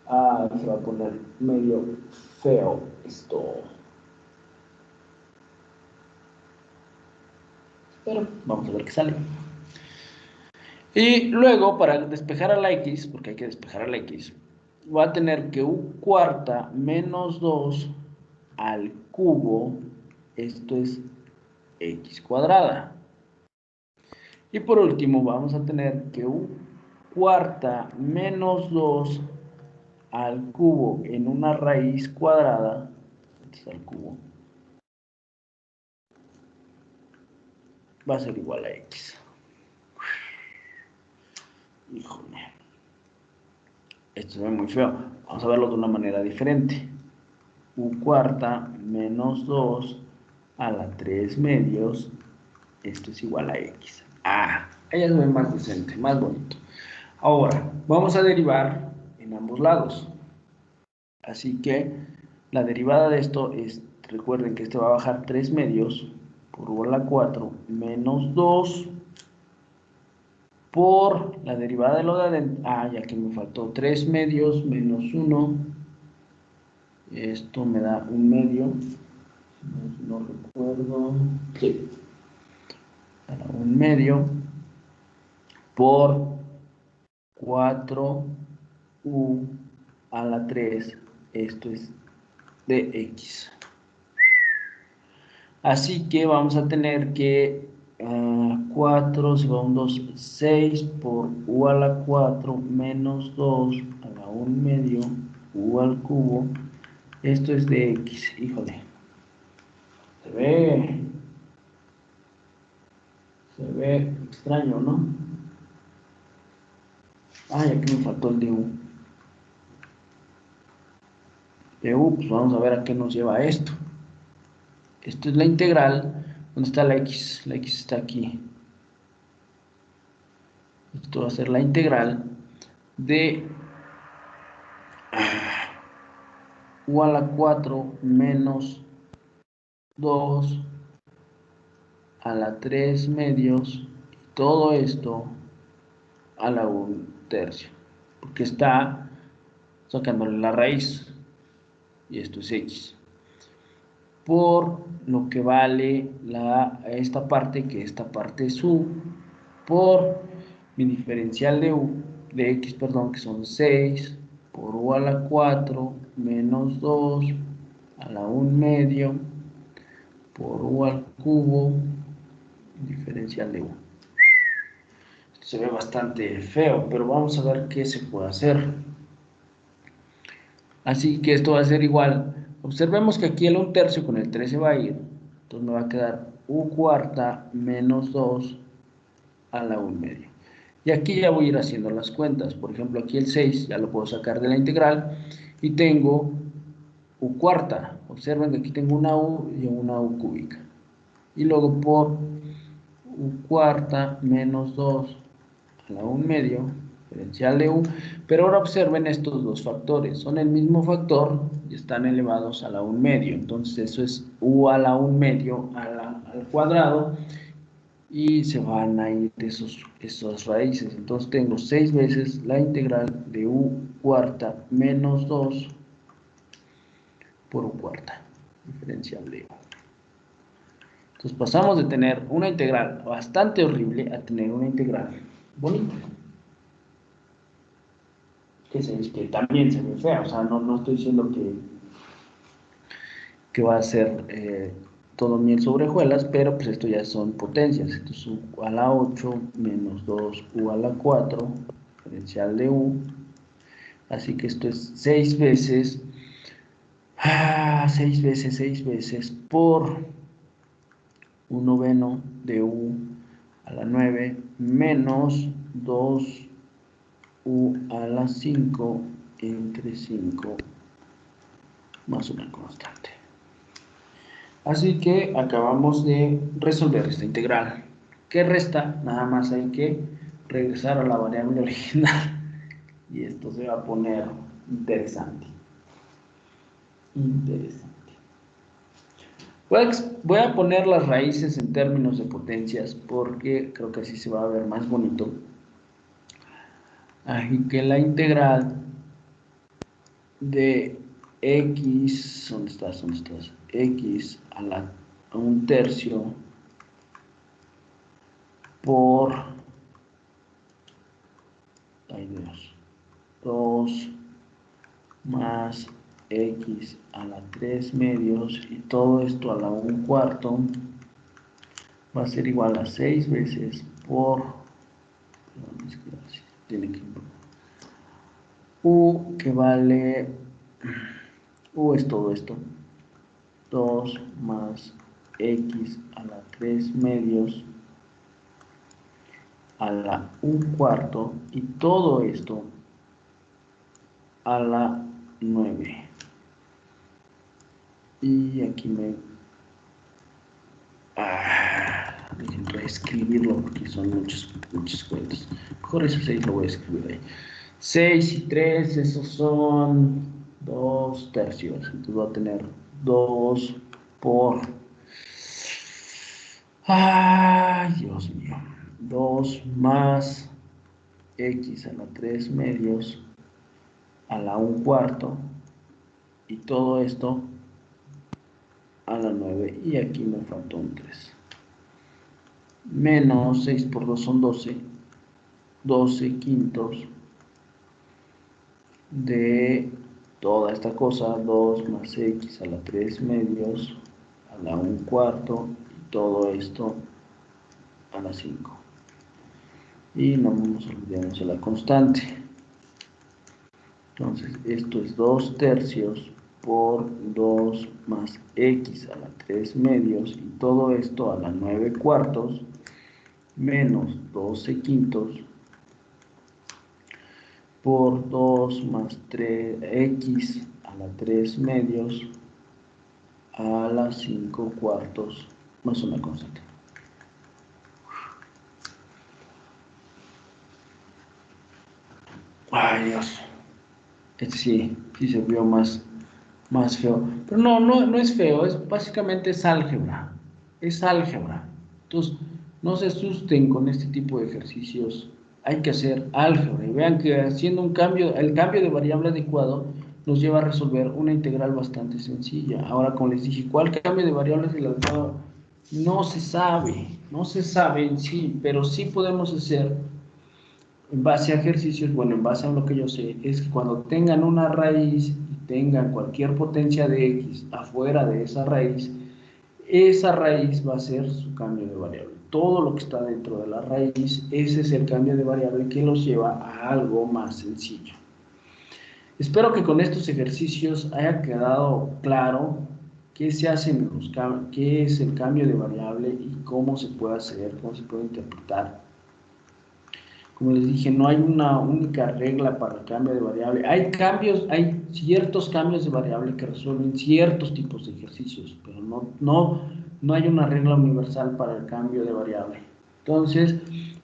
Ah, se va a poner medio feo esto. Pero vamos a ver qué sale. Y luego, para despejar a la x, porque hay que despejar a la x, va a tener que u cuarta menos 2 al cubo, esto es x cuadrada. Y por último, vamos a tener que u cuarta menos 2 al cubo en una raíz cuadrada, esto es al cubo, va a ser igual a x. Híjole. Esto se ve muy feo. Vamos a verlo de una manera diferente. U cuarta menos 2 a la 3 medios. Esto es igual a x. Ah, ella se ve más decente, más bonito. Ahora, vamos a derivar en ambos lados. Así que la derivada de esto es, recuerden que este va a bajar 3 medios por u a la 4 menos 2 por la derivada de lo de adentro. Ah, ya que me faltó 3 medios menos 1. Esto me da 1 medio. No recuerdo. Sí. 1 medio por 4u a la 3. Esto es de x. Así que vamos a tener que 4 se va un 2, 6 por u a la 4 menos 2 a la 1 medio u al cubo. Esto es de x, híjole. Se ve extraño, ¿no? Ay, aquí me faltó el de u. De u, pues vamos a ver a qué nos lleva esto. Esto es la integral. ¿Dónde está la x? La x está aquí. Esto va a ser la integral de u a la 4 menos 2 a la 3 medios, y todo esto a la 1 tercio, porque está sacándole la raíz, y esto es x, por lo que vale esta parte, que esta parte es u, por mi diferencial de x, perdón, que son 6 por u a la 4 menos 2 a la 1 medio por u al cubo, diferencial de u. Esto se ve bastante feo, pero vamos a ver qué se puede hacer. Así que esto va a ser igual. Observemos que aquí el 1 tercio con el 3 se va a ir. Entonces me va a quedar u cuarta menos 2 a la 1 medio. Y aquí ya voy a ir haciendo las cuentas. Por ejemplo, aquí el 6 ya lo puedo sacar de la integral. Y tengo u cuarta. Observen que aquí tengo una u y una u cúbica. Y luego por u cuarta menos 2 a la 1 medio, diferencial de u, pero ahora observen estos dos factores, son el mismo factor y están elevados a la 1 medio, entonces eso es u a la 1 medio al cuadrado, y se van a ir esos raíces, entonces tengo 6 veces la integral de u cuarta menos 2 por u cuarta, diferencial de u. Entonces pasamos de tener una integral bastante horrible a tener una integral bonita. Que también se ve fea, o sea, no estoy diciendo que va a ser todo miel sobre hojuelas, pero pues esto ya son potencias. Entonces u a la 8 menos 2u a la 4, diferencial de u, así que esto es 6 veces, 6 veces por 1 noveno de u a la 9 menos 2u a la 5 entre 5 más una constante. Así que acabamos de resolver esta integral. ¿Qué resta? Nada más hay que regresar a la variable original. Y esto se va a poner interesante. Voy a poner las raíces en términos de potencias porque creo que así se va a ver más bonito. Así que la integral de x, ¿dónde estás? X a la 1 tercio por, ay Dios, 2 más x a la 3 medios, y todo esto a la 1 cuarto va a ser igual a 6 veces por, es que tiene que u, que vale, u es todo esto, 2 más x a la 3 medios a la 1 cuarto, y todo esto a la 9. Y aquí déjenme reescribirlo porque son muchas cuentas. Mejor ese 6 lo voy a escribir ahí. 6 y 3, esos son 2 tercios. Entonces voy a tener 2 por, ay Dios mío, 2 más x a la 3 medios a la 1 cuarto, y todo esto a la 9, y aquí me faltó un 3. Menos 6 por 2 son 12, 12 quintos de toda esta cosa, 2 más x a la 3 medios a la 1 cuarto, y todo esto a la 5. Y no vamos a olvidarnos de la constante. Entonces, esto es 2 tercios por 2 más x a la 3 medios, y todo esto a la 9 cuartos, menos 12 quintos por 2 más 3x a la 3 medios a la 5 cuartos más una constante. Ay, Dios. Este sí se vio más feo. Pero no es feo, básicamente es álgebra. Es álgebra. Entonces, no se asusten con este tipo de ejercicios. Hay que hacer álgebra. Y vean que haciendo el cambio de variable adecuado nos lleva a resolver una integral bastante sencilla. Ahora, como les dije, ¿cuál cambio de variable es el adecuado? No se sabe en sí, pero sí podemos hacer en base a ejercicios, bueno, en base a lo que yo sé, es que cuando tengan una raíz y tengan cualquier potencia de x afuera de esa raíz va a ser su cambio de variable. Todo lo que está dentro de la raíz, ese es el cambio de variable que los lleva a algo más sencillo. Espero que con estos ejercicios haya quedado claro qué se hacen qué es el cambio de variable y cómo se puede hacer, cómo se puede interpretar. Como les dije, no hay una única regla para el cambio de variable. Hay ciertos cambios de variable que resuelven ciertos tipos de ejercicios, pero no hay una regla universal para el cambio de variable. Entonces,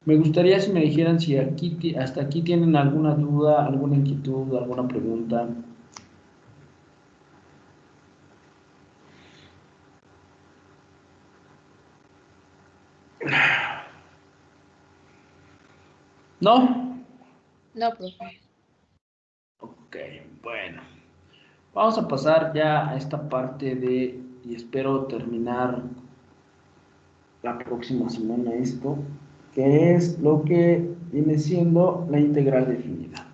me gustaría si me dijeran si hasta aquí tienen alguna duda, alguna inquietud, alguna pregunta. ¿No? No, profe. Ok, bueno. Vamos a pasar ya a esta parte y espero terminar la próxima semana esto, que es lo que viene siendo la integral definida.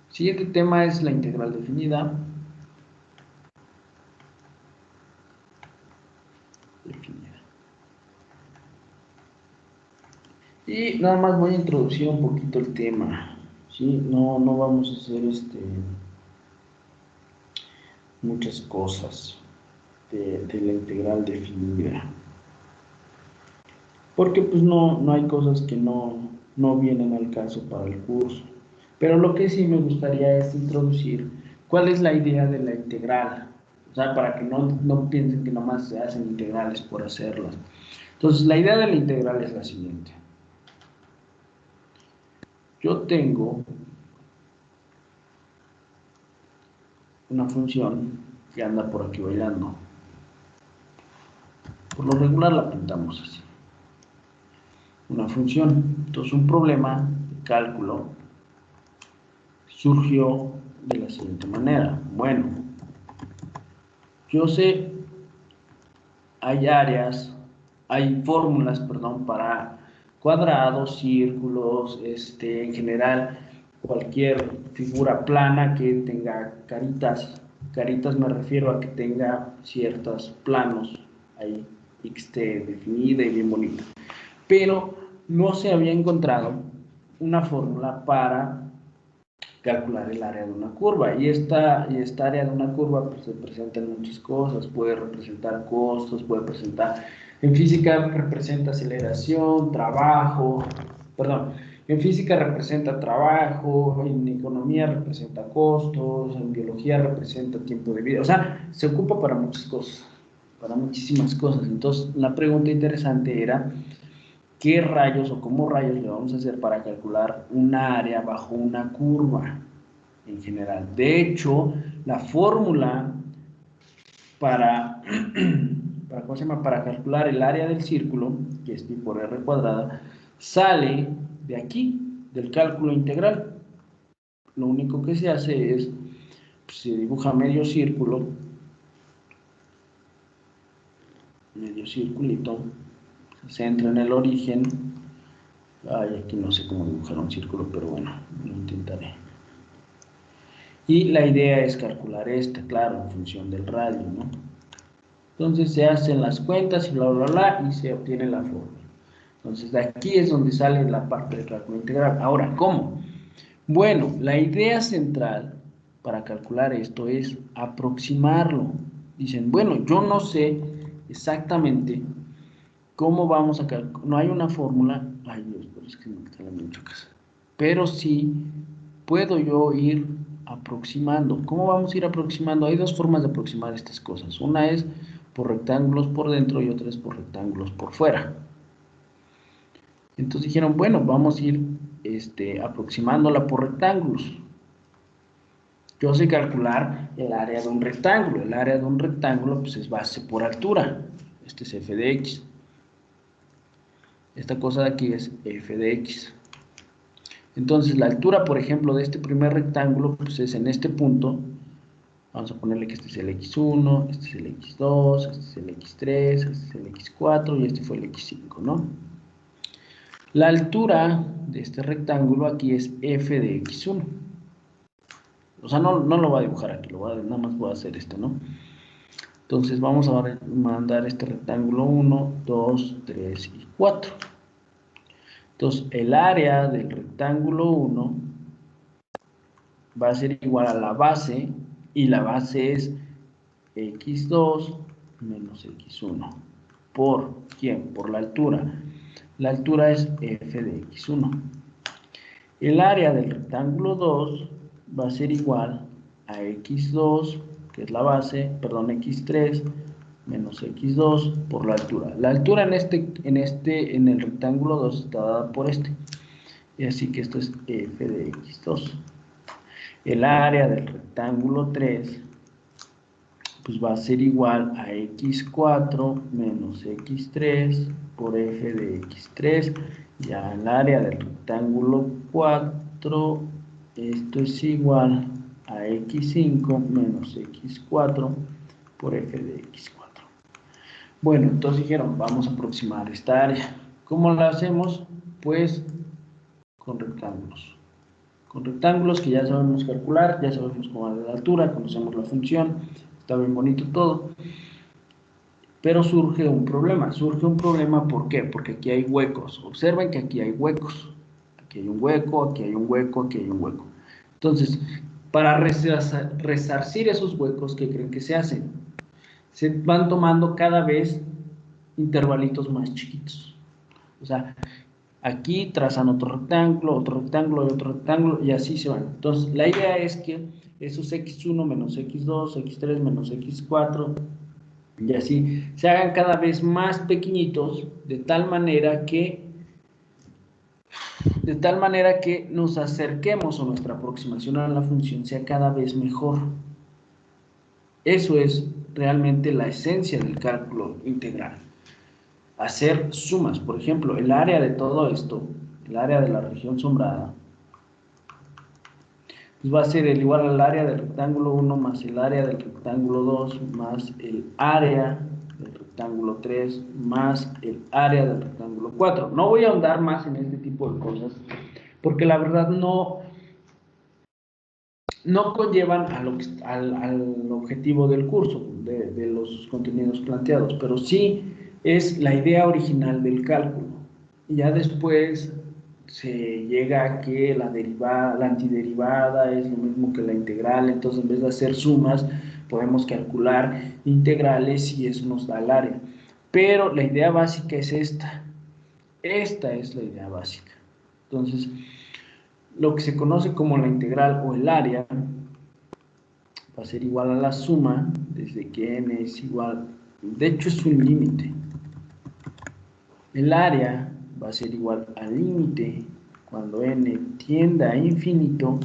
El siguiente tema es la integral definida. Y nada más voy a introducir un poquito el tema, ¿sí? No vamos a hacer muchas cosas de la integral definida, porque pues no hay cosas que no vienen al caso para el curso. Pero lo que sí me gustaría es introducir cuál es la idea de la integral, o sea, para que no piensen que nomás se hacen integrales por hacerlas. Entonces, la idea de la integral es la siguiente. Yo tengo una función que anda por aquí bailando. Por lo regular la pintamos así. Una función. Entonces, un problema de cálculo surgió de la siguiente manera. Bueno, yo sé, hay fórmulas, perdón, para cuadrados, círculos, en general, cualquier figura plana que tenga caritas. Caritas me refiero a que tenga ciertos planos ahí, y que esté definida y bien bonita. Pero no se había encontrado una fórmula para calcular el área de una curva, y esta área de una curva pues, se presenta en muchas cosas, puede representar costos, puede presentar, en física representa aceleración, en física representa trabajo, en economía representa costos, en biología representa tiempo de vida, o sea, se ocupa para muchas cosas, para muchísimas cosas. Entonces, la pregunta interesante era, ¿qué rayos o cómo rayos le vamos a hacer para calcular una área bajo una curva en general? De hecho, la fórmula para calcular el área del círculo, que es pi por r cuadrada, sale de aquí, del cálculo integral. Lo único que se hace es, pues, se dibuja medio circulito, se centra en el origen. Ay, aquí no sé cómo dibujar un círculo, pero bueno, lo intentaré. Y la idea es calcular claro, en función del radio, ¿no? Entonces se hacen las cuentas y bla, bla, bla, y se obtiene la fórmula. Entonces, de aquí es donde sale la parte de cálculo integral. Ahora, ¿cómo? Bueno, la idea central para calcular esto es aproximarlo. Dicen, bueno, yo no sé exactamente cómo vamos a calcular, no hay una fórmula, ay Dios, pero es que me salen muchas cosas, pero sí puedo yo ir aproximando. ¿Cómo vamos a ir aproximando? Hay dos formas de aproximar estas cosas. Una es por rectángulos por dentro y otra es por rectángulos por fuera. Entonces dijeron, bueno, vamos a ir aproximándola por rectángulos. Yo sé calcular el área de un rectángulo. El área de un rectángulo pues es base por altura. Este es f de x. Esta cosa de aquí es f de x. Entonces la altura, por ejemplo, de este primer rectángulo pues es en este punto. Vamos a ponerle que este es el x1, este es el x2, este es el x3, este es el x4 y este fue el x5, ¿no? La altura de este rectángulo aquí es f de x1. O sea, no lo voy a dibujar aquí, nada más voy a hacer esto, ¿no? Entonces vamos a mandar este rectángulo 1, 2, 3 y 4. Entonces el área del rectángulo 1 va a ser igual a la base, y la base es x2 menos x1. ¿Por quién? Por la altura. La altura es f de x1. El área del rectángulo 2 va a ser igual a x2, que es la base, perdón, x3 menos x2 por la altura. La altura en el rectángulo 2 está dada por este. Y así que esto es f de x2. El área del rectángulo 3 pues va a ser igual a x4 menos x3 por f de x3. Ya el área del rectángulo 4, esto es igual a x5 menos x4 por f de x4. Bueno, entonces dijeron, vamos a aproximar esta área. ¿Cómo la hacemos? Pues con rectángulos. Con rectángulos que ya sabemos calcular, ya sabemos cómo es la altura, conocemos la función, está bien bonito todo. Pero surge un problema. ¿Por qué? Porque aquí hay huecos. Observen que aquí hay huecos. Aquí hay un hueco, aquí hay un hueco, aquí hay un hueco. Entonces, para resarcir esos huecos, ¿qué creen que se hacen? Se van tomando cada vez intervalitos más chiquitos. O sea, aquí trazan otro rectángulo y otro rectángulo, y así se van. Entonces, la idea es que esos x1 menos x2, x3 menos x4, y así se hagan cada vez más pequeñitos, de tal manera que nos acerquemos, o nuestra aproximación a la función sea cada vez mejor. Eso es realmente la esencia del cálculo integral. Hacer sumas. Por ejemplo, el área de todo esto, el área de la región sombrada, pues va a ser igual al área del rectángulo 1 más el área del rectángulo 2 más el área del rectángulo 3 más el área del rectángulo 4. No voy a ahondar más en este tipo de cosas porque la verdad no conllevan al objetivo del curso, de los contenidos planteados, pero sí es la idea original del cálculo. Y ya después se llega a que la antiderivada es lo mismo que la integral, entonces en vez de hacer sumas, podemos calcular integrales y eso nos da el área. Pero la idea básica es esta. Esta es la idea básica. Entonces, lo que se conoce como la integral o el área va a ser igual a la suma desde que n es igual, de hecho es un límite. El área va a ser igual al límite cuando n tienda a infinito,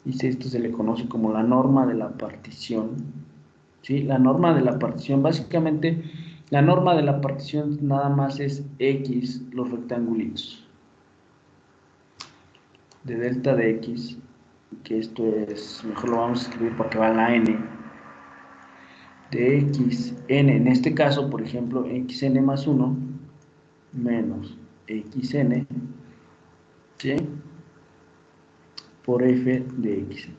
y esto se le conoce como la norma de la partición. ¿Sí? La norma de la partición, básicamente, la norma de la partición nada más es x, los rectangulitos de delta de x, que esto es, mejor lo vamos a escribir para que valga la n, de xn, en este caso, por ejemplo, xn más 1 menos xn, ¿sí? Por f de xn.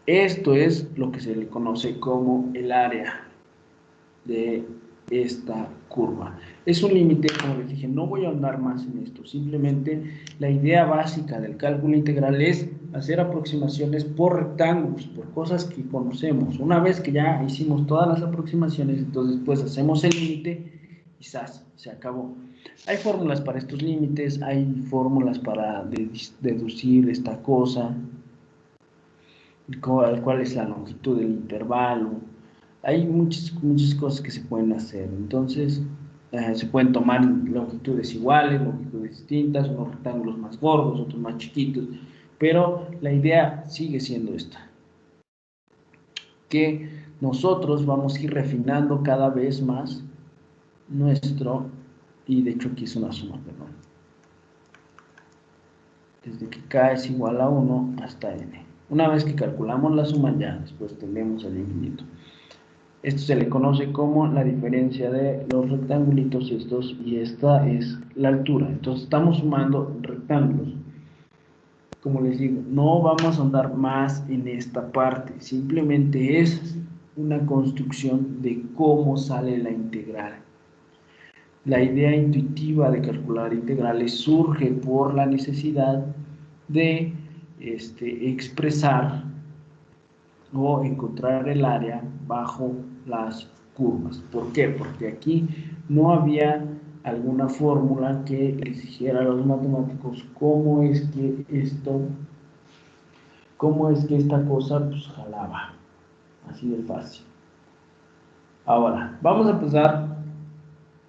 Esto es lo que se le conoce como el área de esta curva. Es un límite, como les dije, no voy a ahondar más en esto, simplemente la idea básica del cálculo integral es hacer aproximaciones por rectángulos, por cosas que conocemos. Una vez que ya hicimos todas las aproximaciones, entonces pues hacemos el límite y ¡zas! Se acabó. Hay fórmulas para estos límites, hay fórmulas para deducir esta cosa, cuál es la longitud del intervalo. Hay muchas cosas que se pueden hacer. Entonces, se pueden tomar longitudes iguales, longitudes distintas, unos rectángulos más gordos, otros más chiquitos, pero la idea sigue siendo esta, que nosotros vamos a ir refinando cada vez más nuestro, y de hecho aquí es una suma, perdón, desde que k es igual a 1 hasta n. Una vez que calculamos la suma, ya después tendemos al infinito. Esto se le conoce como la diferencia de los rectangulitos estos, y esta es la altura. Entonces estamos sumando rectángulos. Como les digo, no vamos a andar más en esta parte, simplemente es una construcción de cómo sale la integral. La idea intuitiva de calcular integrales surge por la necesidad de expresar o encontrar el área bajo las curvas. ¿Por qué? Porque aquí no había alguna fórmula que les dijera a los matemáticos cómo es que esta cosa pues jalaba. Así de fácil. Ahora, vamos a empezar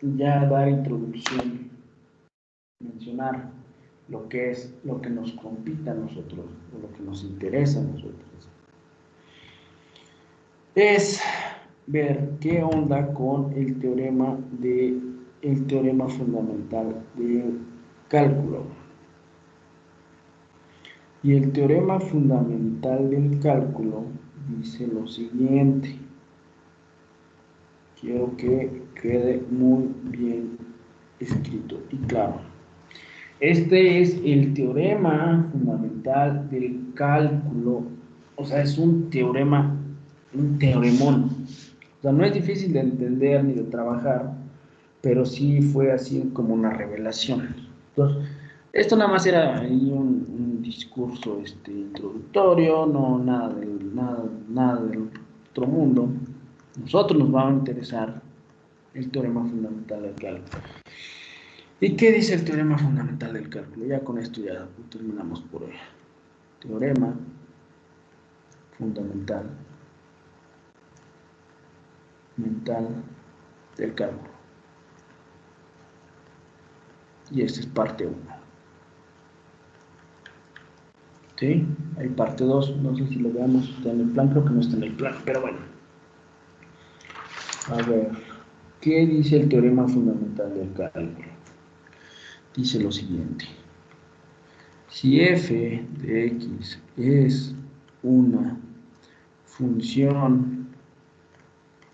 ya a dar introducción, mencionar lo que nos compete a nosotros, o lo que nos interesa a nosotros. Es ver qué onda con el teorema fundamental de cálculo. Y el teorema fundamental del cálculo dice lo siguiente. Quiero que quede muy bien escrito y claro. Este es el teorema fundamental del cálculo. O sea, es un teorema, un teoremón. O sea, no es difícil de entender ni de trabajar, pero sí fue así como una revelación. Entonces, esto nada más era ahí un discurso introductorio, no nada del otro mundo. Nosotros nos va a interesar el teorema fundamental del cálculo. ¿Y qué dice el teorema fundamental del cálculo? Ya con esto ya terminamos por hoy. Teorema fundamental del cálculo. Y esta es parte 1. ¿Sí? Hay parte 2, no sé si lo veamos, está en el plan, creo que no está en el plan, pero bueno. A ver, ¿qué dice el teorema fundamental del cálculo? Dice lo siguiente. Si f de x es una función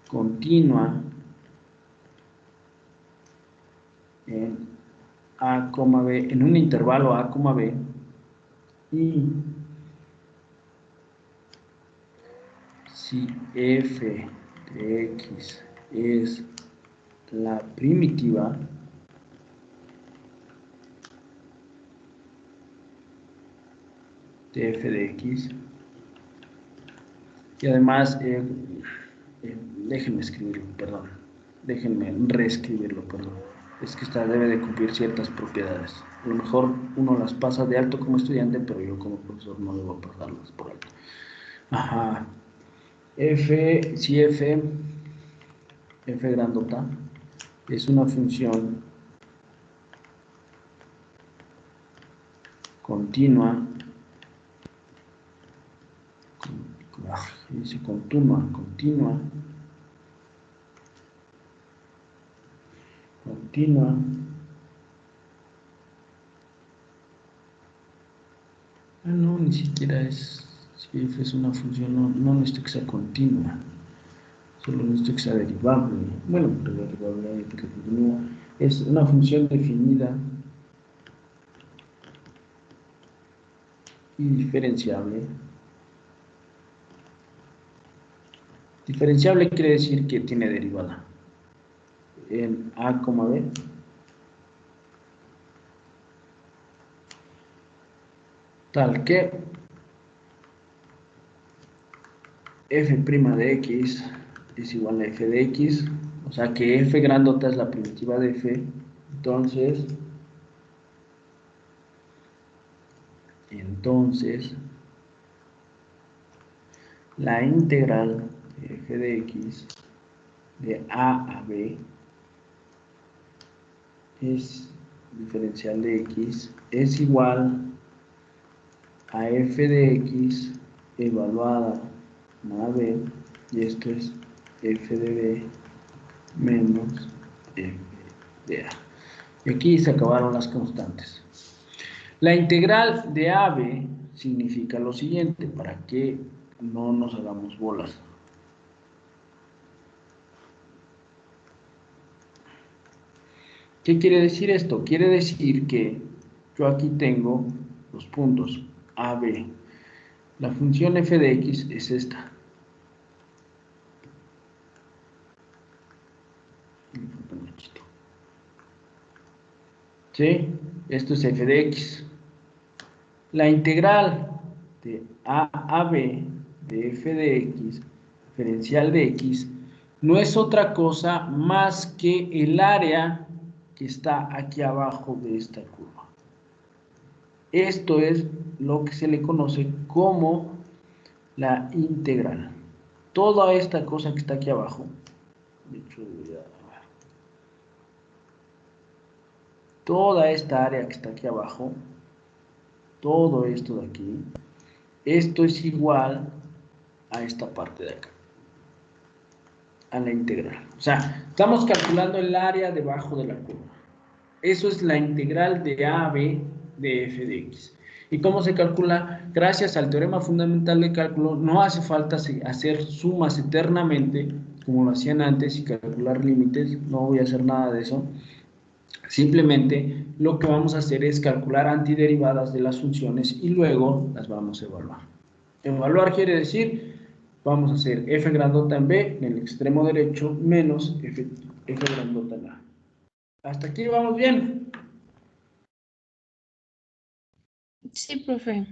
continua en a, b, en un intervalo a, b, y si f de x es la primitiva de f de x, y además déjenme escribirlo, perdón, déjenme reescribirlo, perdón, es que esta debe de cumplir ciertas propiedades. A lo mejor uno las pasa de alto como estudiante, pero yo como profesor no debo pasarlas por alto. Ajá. Si f grandota es una función continua, no, ni siquiera es, si f es una función, no necesito que sea continua, solo necesito que sea derivable. Bueno, pero derivable que continúa, es una función definida y diferenciable. Diferenciable quiere decir que tiene derivada. en A, B. Tal que f' de x es igual a f de x, o sea que f grandota es la primitiva de f, entonces la integral de f de x de a b es diferencial de x es igual a f de x evaluada en a b, y esto es f de b menos f de a. Y aquí se acabaron las constantes. La integral de AB significa lo siguiente, para que no nos hagamos bolas. ¿Qué quiere decir esto? Quiere decir que yo aquí tengo los puntos AB. La función f de x es esta. ¿Sí? Esto es f de x. La integral de a a b de f de x, diferencial de x, no es otra cosa más que el área que está aquí abajo de esta curva. Esto es lo que se le conoce como la integral. Toda esta cosa que está aquí abajo, de hecho, toda esta área que está aquí abajo, todo esto de aquí, esto es igual a esta parte de acá, a la integral. O sea, estamos calculando el área debajo de la curva. Eso es la integral de a b de f de x. ¿Y cómo se calcula? Gracias al teorema fundamental de cálculo, no hace falta hacer sumas eternamente, como lo hacían antes, y calcular límites. No voy a hacer nada de eso. Simplemente lo que vamos a hacer es calcular antiderivadas de las funciones y luego las vamos a evaluar. Evaluar quiere decir, vamos a hacer f grandota en b en el extremo derecho menos f grandota en a. ¿Hasta aquí vamos bien? Sí, profe.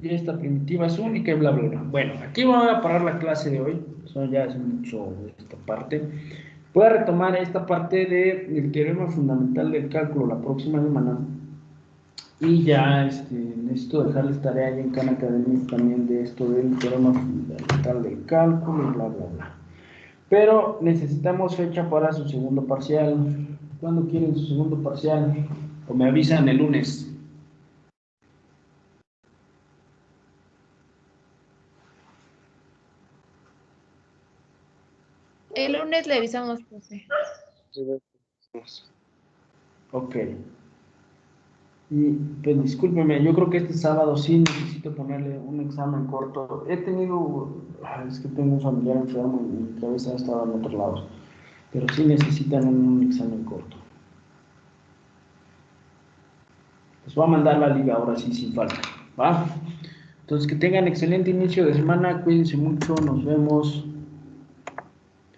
Y esta primitiva es única y bla, bla, bla. Bueno, aquí voy a parar la clase de hoy. Eso ya es mucho de esta parte. Voy a retomar esta parte del teorema fundamental del cálculo la próxima semana. Y ya necesito dejarles tarea ahí en Khan Academy también de esto del teorema fundamental del cálculo y bla, bla, bla. Pero necesitamos fecha para su segundo parcial. ¿Cuándo quieren su segundo parcial? O me avisan el lunes. El lunes le avisamos, profe. Ok. Y pues discúlpeme, yo creo que este sábado sí necesito ponerle un examen corto. Es que tengo un familiar enfermo y mi cabeza ha estado en otros lados. Pero sí necesitan un examen corto. Les voy a mandar la liga ahora sí, sin falta. ¿Va? Entonces, que tengan excelente inicio de semana. Cuídense mucho. Nos vemos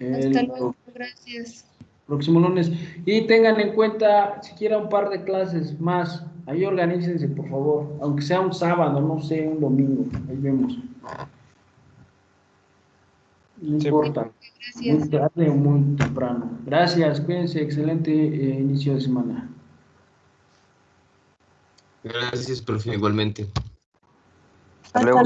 Hasta el luego, gracias. próximo lunes. Y tengan en cuenta, siquiera un par de clases más. Ahí organícense, por favor. Aunque sea un sábado, no sé, un domingo. Ahí vemos. No importa. Muy Gracias. tarde o muy temprano. Gracias. Cuídense. Excelente inicio de semana. Gracias, profe, igualmente. Hasta luego.